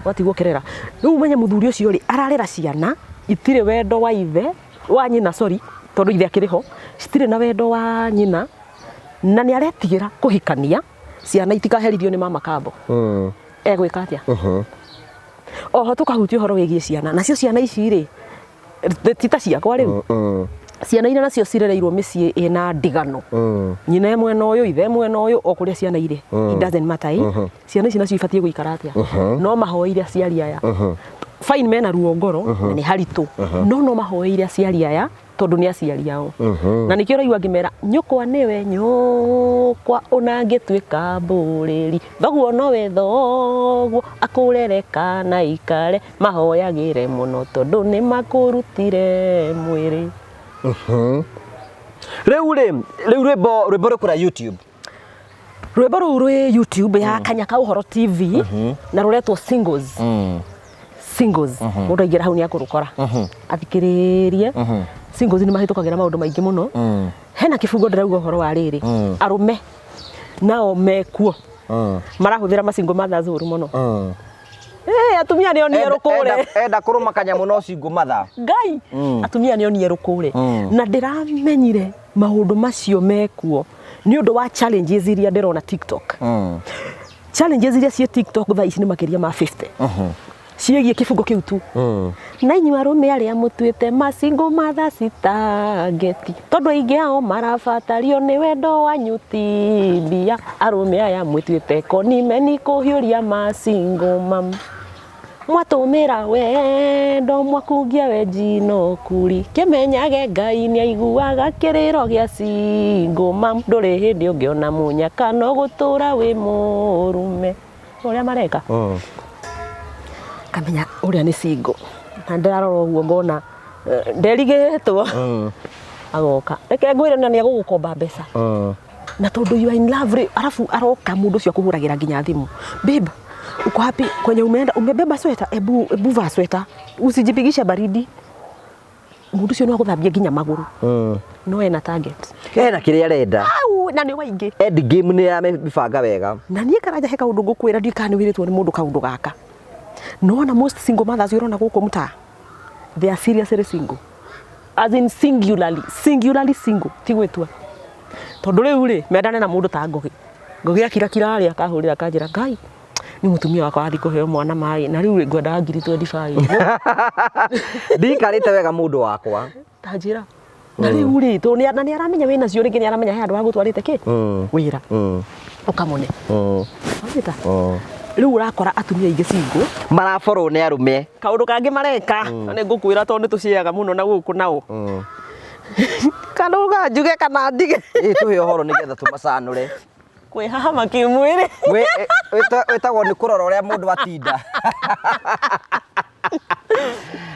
watigwo kerera. Rĩu umenye mũthuri ũcio rĩ ararera ciana itirĩ wendo wa ithe wa nyina sorry tondũ ithe akĩrĩho citirĩ na wendo wa nyina na nĩ aretigĩra kũhikania ciana itikaherithio nĩ mama kambo egwĩka atĩa. Oho tũkahutia ũhoro wĩgiĩ ciana nacio ciana ici rĩ tita ciakwa rĩu ciana iria nacio cirereirwo mĩciĩ ĩna ndigano nyina mwena ũyũ ithe mwena ũyũ o kũrĩa ciana irĩ it doesn't matter ciana ici nacio ibatie gũikara atĩa no mahoeire aciari aya fine mena ruo ngoro na nĩ haritũ no mahoeire aciari aya tondũ nĩ aciari ao na nĩkĩo ũraigua ngĩmera nyũkwa nĩwe nyũkwa ũnangĩtuĩka mbũrĩri thoguo nowe thoguo akũrere kana ikare mahoyagĩre mũno tondũ nĩ makũrutire mwĩrĩ. Rĩu rwĩmbo rũkũra YouTube. Rwĩmbo rũu rwĩ YouTube ya Kanyaka Ũhoro TV na rũretwo Singles. Singles mũndũ aingĩra hau nĩ akũrũkora athikĩrĩrie. Singles nĩ mahĩtũkagĩra maũndũ maingĩ mũno. Hena kĩbungo ndĩrauga ũhoro wa rĩrĩ arũme nao mekuo marahũthĩra ma single mothers ũru mũno. Atumia nĩo nierũ kũre enda kũrũma kanyamũ no single mother Ngai atumia nĩo nierũ kũre na ndĩramenyire maũndũ macio mekuo nĩ ũndũ wa challenges iria ndĩrona TikTok. Challenges iria ciĩ TikTok thaa ici nĩ makĩria ma 50 ciĩgiĩ kĩbungo kĩu tu na inyuĩ arũme arĩa mũtuĩte ma single mothers targeti tondũ aingĩ ao marabatario nĩ wendo wanyu ti mbia arũme aya mũtuĩte konimeni kũhiũria ma single mom mwatũmĩra wendo mwakungia wenji no kuri kĩmenyage Ngai nĩ aiguaga kĩrĩro gĩa single mom ndũrĩ hĩndĩ ũngĩona mũnyaka no gũtũra wĩ mũrũme ũrĩa mareka kamenya ũrĩa nĩ single na ndĩrarora ũguo ngona nderigĩtwo agoka reke ngwĩre na nĩ agũgũkomba mbeca na tondũ you are in love rĩ arafu aroka mũndũ ũcio akũhũragĩra nginya thimũ babe uko happy kwenye umebeba sweta ebu vaa sweta usijipigisha baridi mũndũ ũcio no agũthambia nginya magũrũ no ena target ena kĩrĩa arenda na nĩ waingĩ end game nĩ yamĩbanga wega na niĩ karanja he kaũndũ ngũkwĩra ndikana wĩrĩtwo nĩ mũndũ kaũndũ gaka no na most single mothers ũrona gũkũ mũtaa they are seriously single as in singularly single ti gwĩtua tondũ rĩu rĩ mendane na mũndũ ta Ngũgĩ akira arĩa akahũrĩra kanjĩra Ngai nĩ mũtumia wakwa athi kũheo mwana maĩ na rĩu ngwenda ngiri 25 ndikarĩte wega mũndũ wakwa tanjĩra na rĩu rĩ to nĩ aramenya wĩna cio rĩngĩ nĩ aramenya he andũ agũtwarĩte kĩ wĩra ũkamone wĩta rĩu ũrakora atumia aingĩ single maraborwo nĩ arũme kaũndũ kangĩ mareka nĩ ngũkwĩra tondũ nĩ tũciaga mũno na gũkũ nao kanuga njuge kana ndige tũhe ũhoro nĩgetha tũmacanũre kwĩhahama kĩmwĩrĩ wĩtagwo nĩ kũrora ũrĩa mũndũ atinda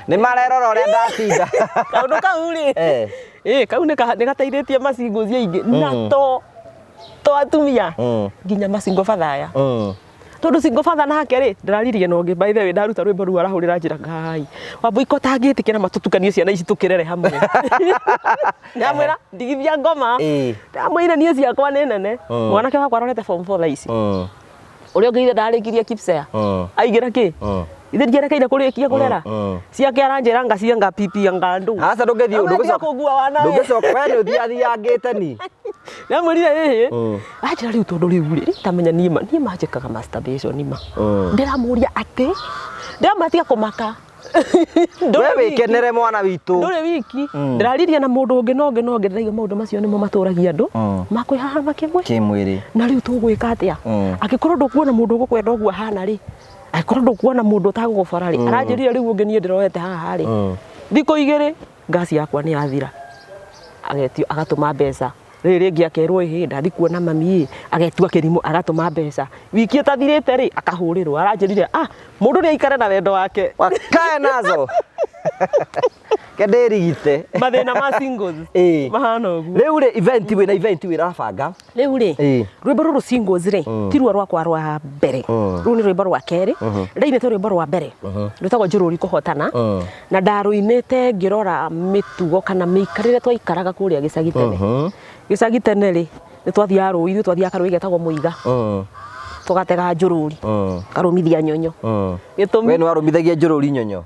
nĩ marerora ũrĩa ndatinda kaũndũ kau rĩ kau nĩ gateithĩtie masingozi aingĩ na to atumia nginya masingo bathaya tondu single father nake ri ndiraririe no ngi by the way ndaruta rwimbo ru arahurira njira ngai Wambui ko tangitikira matutukanie ciana ici tukirere hamwe ndamwira ndigithia ngoma ndamwira nie ciakwa ni nene mwanake wakwa arorete form 4 thaici uria ngeithe ndarikirie kipsea aigira ki ithe ndigerekeire kurikia kurera ciake aranjira ngacia nga pipi nga ndu hasa ndungethio ndugicokwa wana ndugicokwa we ni uthiathiangite ni ndamwirire ajira riu tondu riu ri tamenya nie manjikaga masturbation nima ndiramuria ati ndamatiga kumaka we wikenere mwana witu ndure wiki ndirariria na mundu ungi no ndiraiga maundu macio nimo maturagia andu makwihahama kimwiri na riu tugwika atia agikorwo ndukuona mundu ugukwenda uguo hana ri agikorwo ndukuona mundu utagugubara ri aranjirire riu ungi nie ndiroete haha ri thiko igiri ngasi yakwa ni yathira agetio agatuma mbeca riri ngi akerwo ndathi kuona mami agetua kirimo agatuma mbeca wiki itathirite ri akahurirwo aranjirire mundu ni aikare na wendo wake wakae nazo kendirigite mathina ma singles mahana uguo riu ri event wirabanga riu ri rwimbo ruru singles ri tirwa rwakwa rwa mbere riu ni rwimbo rwa keri ndainite rwimbo rwa mbere rwitagwo njururi kuhotana na ndaruinite ngirora mitugo kana miikarire twaikaraga kuria gicagi tene ri ni twathia rui twathia karui getagwo muiga tugatega njururi karumithia nyonyo gitumi we ni warumithagia njururi nyonyo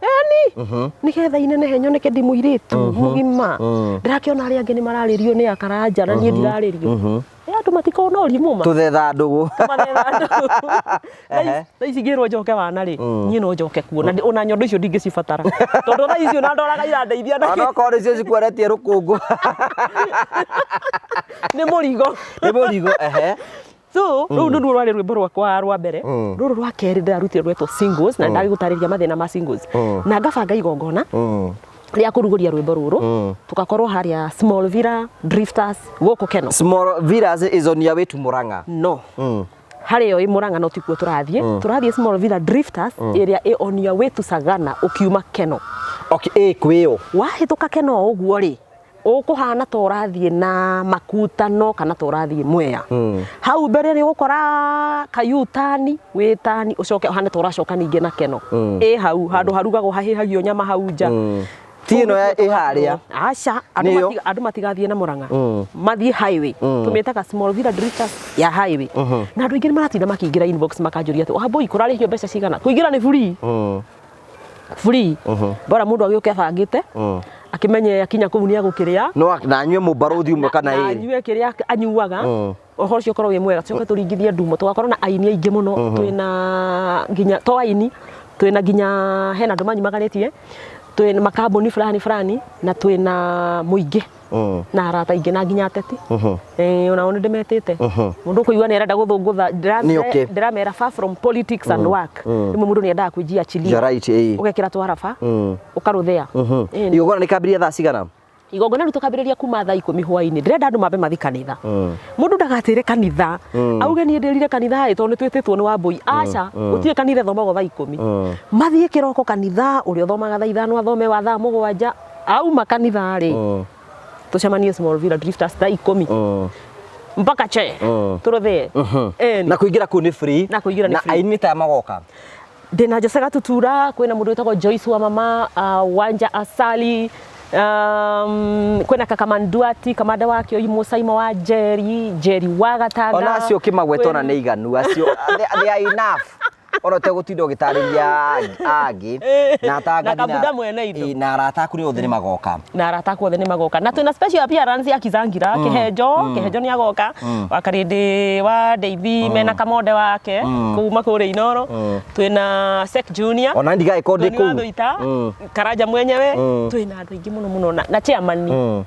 nigetha inenehe nyoneke ndi muiritu mugima ndirakiona aria angi ni mararirio ni akaranja na nie ndiraririo andu matikona urimu ma tuthetha ndugu thaici ngirwo njoke wana ri nie no njoke kuo na ona nyondo icio ndingicibatara tondu thaici ona ndoraga irandeithia na ona ko icio cikweretie rukungu ni murigo so riu ndu rwari rwimbo rwakwa rwa mbere ruru rwa keri ndarutire rwetwo singles na ndagigutariria mathina ma singles na ngabanga igongona ria kuruguria rwimbo ruru tugakorwo haria Small Villa Drifters guku Keno. Small Villas is on your way to Muranga? No. Hario i Muranga no tikuo turathie Small Villa Drifters area i on your way to Sagana ukiuma Keno. Okay, kwio wahituka Keno uguo ri ukuhana to rathie na makutano kana to rathie Mwea hau mbere ni gukora kayutani witani ucoke uhana to racoka ninge na Keno hau handu harugagwo hahihagio nyama hau nja tino ya iharia aca andu matigathie na Muranga mathie highway tumetaga Small Villa Drifters ya highway na andu ingi maratinda makiingira inbox makanjuria ati Wambui kurarihio mbeca cigana kuingira ni free bora mundu agioke abangite akimenye akinya kuu ni agukiria no na anywe mubaruthi umwe kana iri anywe kiria anyuaga ohoro cio korwo wi mwega coke turingithie ndumo tugakorwo na aini aingi muno twina nginya to aini twina nginya hena andu manyumagaritie twina makambuni fulani na twina muingi na arata ingi na nginya ateti ona oni ndimetete mundu kuigua ni arenda guthungutha ndiramera far from politics and work rimwe mundu ni endaga kwijia chili ugekira twarafa ukaruthea igogona ni kambiria thaa cigana igogona ritu kambiriria kuma thaa 10 hwaini ndirenda andu mambe mathi kanitha mundu ndagatire kanitha auge ni ndirire kanitha ito ni twititwo ni Wambui aca utire kanitha thomagwo thaa 10 mathie kiroko kanitha uri thomaga thaa 5 athome wa thaa 7 au makanitha ri tucemanie Small Villa Drifters thaa 10 mpaka che turuthe na kuingira ku ni free na kuingira ni free na aini ta magoka ndina Jessica Tutura kwina mundu witagwo Joyce wa mama Wanja Asali kwina Kakamanduati kamanda wake oyi Musaimo wa Jerry wa Gatanga ona acio kimagwetona ni iganu acio they are enough oro te gutindo gitariria angi na tanga kabuda mwene indo na arata ku ni othe ni magoka na twina special appearance ya Kizangira Kihejo ni agoka wakarindi wa Davey mena kamode wake kuma kure Inoro twina Sek Junior ona ndiga ikode ku Karaja mwenyewe twina andu ingi muno na chairman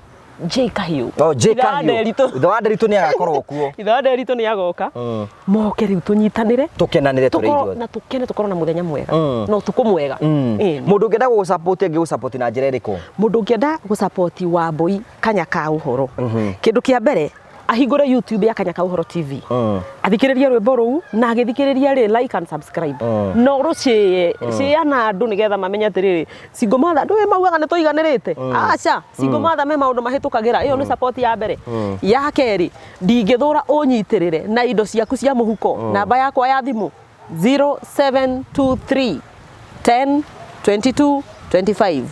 J Kahiu J Kahiu itha nderitu ni agakorwo kuo itha nderitu ni agoka moke riu tunyitanire tukenanire turi ithuothe na tukene tukorwo na muthenya mwega no tukumwega mundu ngenda gu support angi gu support na njira iriku mundu ngenda gu support Wambui Kanyaka Uhoro kindu kia mbere ahingure YouTube ya Kanyaka Uhoro TV athikiririe rwimbo ruu na agithikiriria ri like and subscribe no rucie ciana andu nigetha mamenya atiriri single mother andu maugaga ni tuiganirite aca single mother me maundu mahitukagira iyo ni support ya mbere ya keri ndingithura unyitirire na indo ciaku cia muhuko namba yakwa ya thimu 0723 10 22 25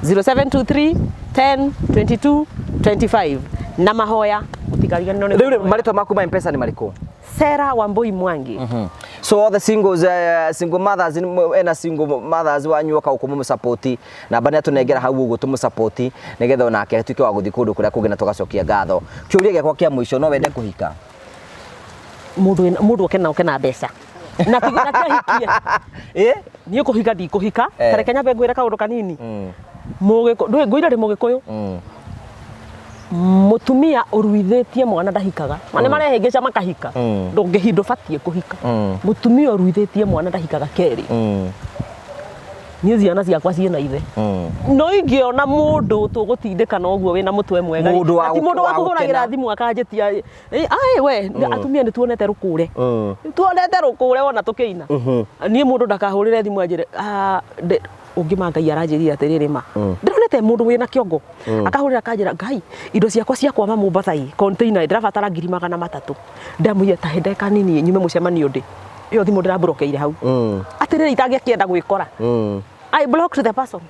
0723 10 22 25 na mahoya utikarigane no Riu marito maku ma M-Pesa ni mariko? Sarah Wambui Mwangi. So all the singles single mothers ena single mothers wanyu ka ukumu support na bana tunegera hau ugo tumu support nigetha onake tuike wa guthi kundu kuria kugina tugacokia ngatho kiuria giakwa kia mwisho no wende kuhika Mundu okena mbeca na hikie ni kuhika ndi kuhika tare Kenya bengwira kaundu kanini mugiko ngwira ri mugikuyu mutumia uruithetie mwana ndahikaga mane marehengeca makahika ndungihindu batie kuhika mutumia uruithetie mwana ndahikaga keri ni ciana ciakwa ciena ithe no ingiona mundu tugutindika na uguo wina mutwe mwega ati mundu wa kuhuragira thimu akanjitia ai we atumia ni tuonete rukure wona tukiina ni mundu ndakahurire thimu anjire ungima Ngai aranjiria atiriri ma ndironete mundu wina kiongo akahurira kanjira Ngai indo ciakwa cia kwama Mombasa container ndirabatara 300 ndamuye ta hende kanini nyume mucemanio ndi iyo thimu ndirabrokeire hau atiriri itangikienda gwikora I blocked the person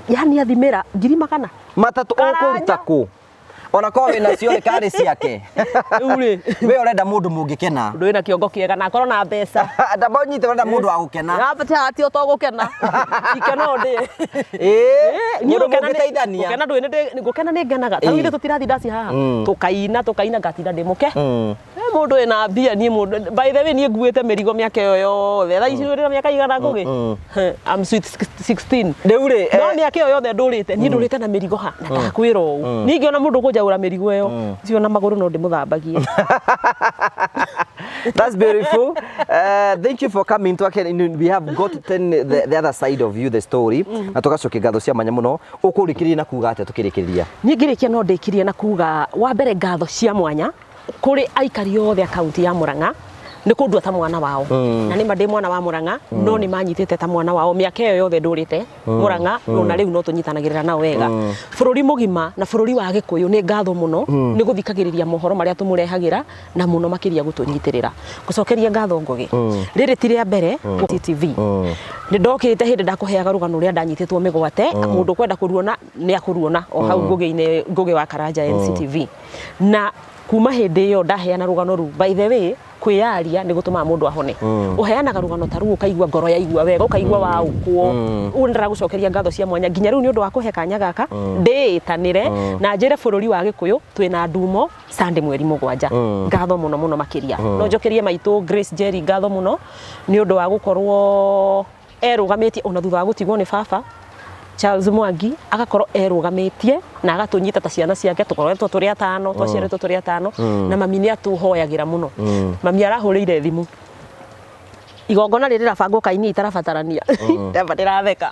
yani athimira 300 matatu ukuruta ku ona ko wina ciore kari ciake uri we urenda mundu mungikena ndu wina kiongo kiega na akorwo na mbeca ndabonyite urenda mundu wa gukena ngapata ati utogukena ikeno ndi mundu mungiteithania gukena ndu ni gukena ni ngenaga ta wile tutirathi ndaci haha tukaina ngatinda ndi muke mundu wina mbia ni mundu by the way ni nguite mirigo miaka yo yothe tha ici uri miaka igana ngugi I'm sweet 16 ndeure no miaka yo yothe ndurite ni ndurite na mirigo ha ndakwira u ni ngiona mundu kujaura mirigo yo cio na maguru no ndimuthambagie. That's beautiful. Thank you for coming to we have got the other side of you the story na tugacokia ngatho cia manya muno ukurikiria na kuga ate tukirikiria ni ngirikia no ndikirie na kuga wa mbere ngatho cia mwanya kuri aikari othe akaunti ya Murang'a ni kundua ta mwana wao na ni mande mwana wa Murang'a no ni manyitite ta mwana wao miaka yo yothe ndurite Murang'a no na riu no tunyitanagirira na wega bururi mugima na bururi wa Gikuyu ni ngatho muno ni guthikagiriria mohoro maria tumurehagira na muno makiria gutunyitirira gucokeria ngatho Ngugi riri ti ria mbere TV ni ndokite hindi ndakuheaga rugano ria ndanyititwo migwate mundu kwenda kuruona ni akuruona o hau Ngugi wa Karanja NCTV na kuma hindi yo ndaheana rugano ru by the way kwiyaria ni gutuma mundu ahone uheanaga rugano taru ukaigwa ngoro yaigwa wega ukaigwa wa ukwo undira gucokeria ngatho cia mwanya nginya riu ni undu wa kuhe kanya gaka nditanire na njire bururi wa Gikuyu twina ndumo Sunday mweri 7 ngatho muno makiria no njokerie maitu Grace Jerry ngatho muno ni undu wa gukorwo erugametie ona thutha wa gutigwo ni baba Charles Mwangi agakorwo erugamitie na agatunyita ta ciana ciake tukoretwo turi atano twaciaretwo turi atano na mami ni atuhoyagira muno mami arahurire thimu igongona riri rabangwo kaini itarabatarania ndabatira theka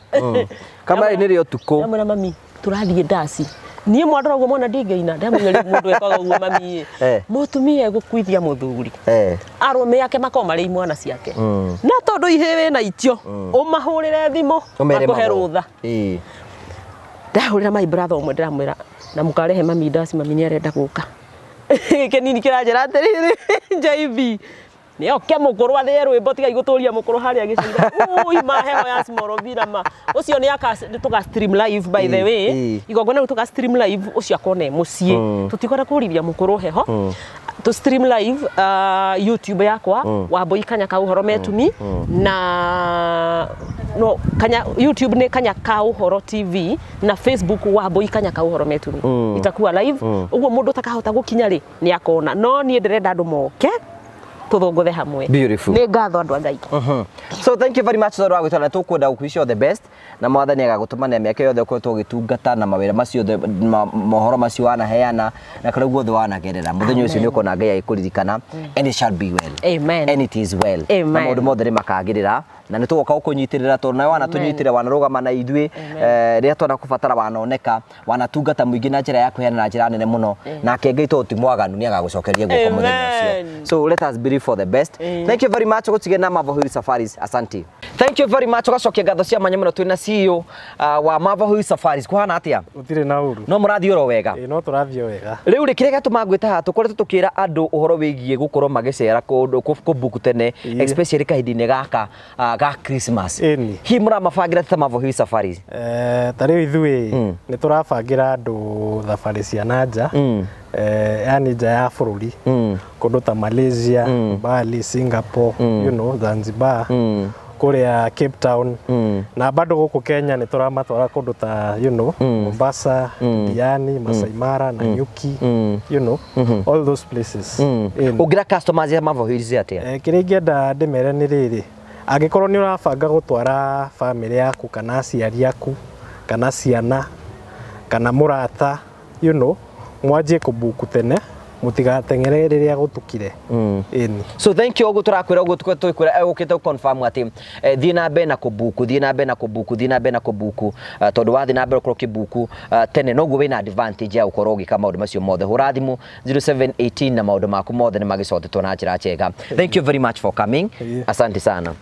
kama ni rio tuko ndamwira mami turathie ndasi nie mwandora ugo mona ndingeina ndamwira mundu ekaga ugo mami mutumia gukwithia muthuri arume yake makoma ri mwana ciake na tondu ihewe na itio umahurire thimo akuhe rutha ndahurira my brother umwe ndiramwira na mukarehe mami ndasi mami ni arenda guka kenini kiranjira atiriri JB ni oke mukuru athe rwimbo tiga iguturia mukuru haria gicira ui maheho ya Smorovira ma ucio ni aka tuga stream live by the way igongona tuga stream live ucio akone mucii tutikora kuriria mukuru heho to stream live YouTube yakwa Wambui Kanya ka uhoro metumi na no Kanya YouTube ni Kanya ka uhoro TV na Facebook Wambui Kanya ka uhoro metumi itakuwa live uguo mundu takahota gukinya ri ni akona no ni ndirenda andu moke tuthongothe hamwe beautiful ni ngatho andu angai so thank you very much Zoro agutana tukwenda gukwishia the best na mwathani agagutumania miaka yothe ko tugitungata na mawira macio mohoro macio wana heana na kala guothe wana gerera muthenyo ucio ni ukona Ngai aikuririkana and it shall be well amen and it is well na maundu mothe makagirira na ni tugoka kunyitirira to na wana tunyitire wana rugama na idui ria twana kubatara wanoneka wana tungata muingi na njira ya kuheana na njira nene muno na kengai to timwaganu ni agagucokeria guko muthenyo ucio so let us be for the best thank you very much gutigena Mavohuri Safaris asante Thank you very much. Ugacokia ngatho cia mwanya muno twina CEO wa Mavahui Safaris. Kuhana atia? Utire na uru. No murathi oro wega. No turathio wega. Riu ri kire gatuma ngwita ha tukoretwo tukira andu uhoro wigie gukorwo magicera kundu kubuku tene especially kahindine gaka ga Christmas. Hi muramabangira ta Mavahui Safaris. Tariu ithui ni turabangira andu thabari cia nanja. Yani nja ya bururi. Kundu ta Malaysia, Bali, Singapore, you know, Zanzibar. Kuria Cape Town na bado guku Kenya ni turamatwara kundu ta you know Mombasa, Diani, Masai Mara na Nyuki, you know all those places. Ugira customers ya Mavahui atia? Kire ngenda ndimere ni riri angikorwo ni urabanga gutwara family yaku kana aciari yaku kana ciana kana murata you know mwanjie kubuku tene mutigatengere riria gutukire so thank you ogu turakwira ogu tukwira ukite confirm ati thii na be na kubuku tondu wathi na be ukoro kibuku tene noguo wina advantage ya ukoro ugika maundu macio mothe hurathimu 0718 na maundu maku mothe ni magicotetwo na njira njega. Thank you very much for coming. Asante sana.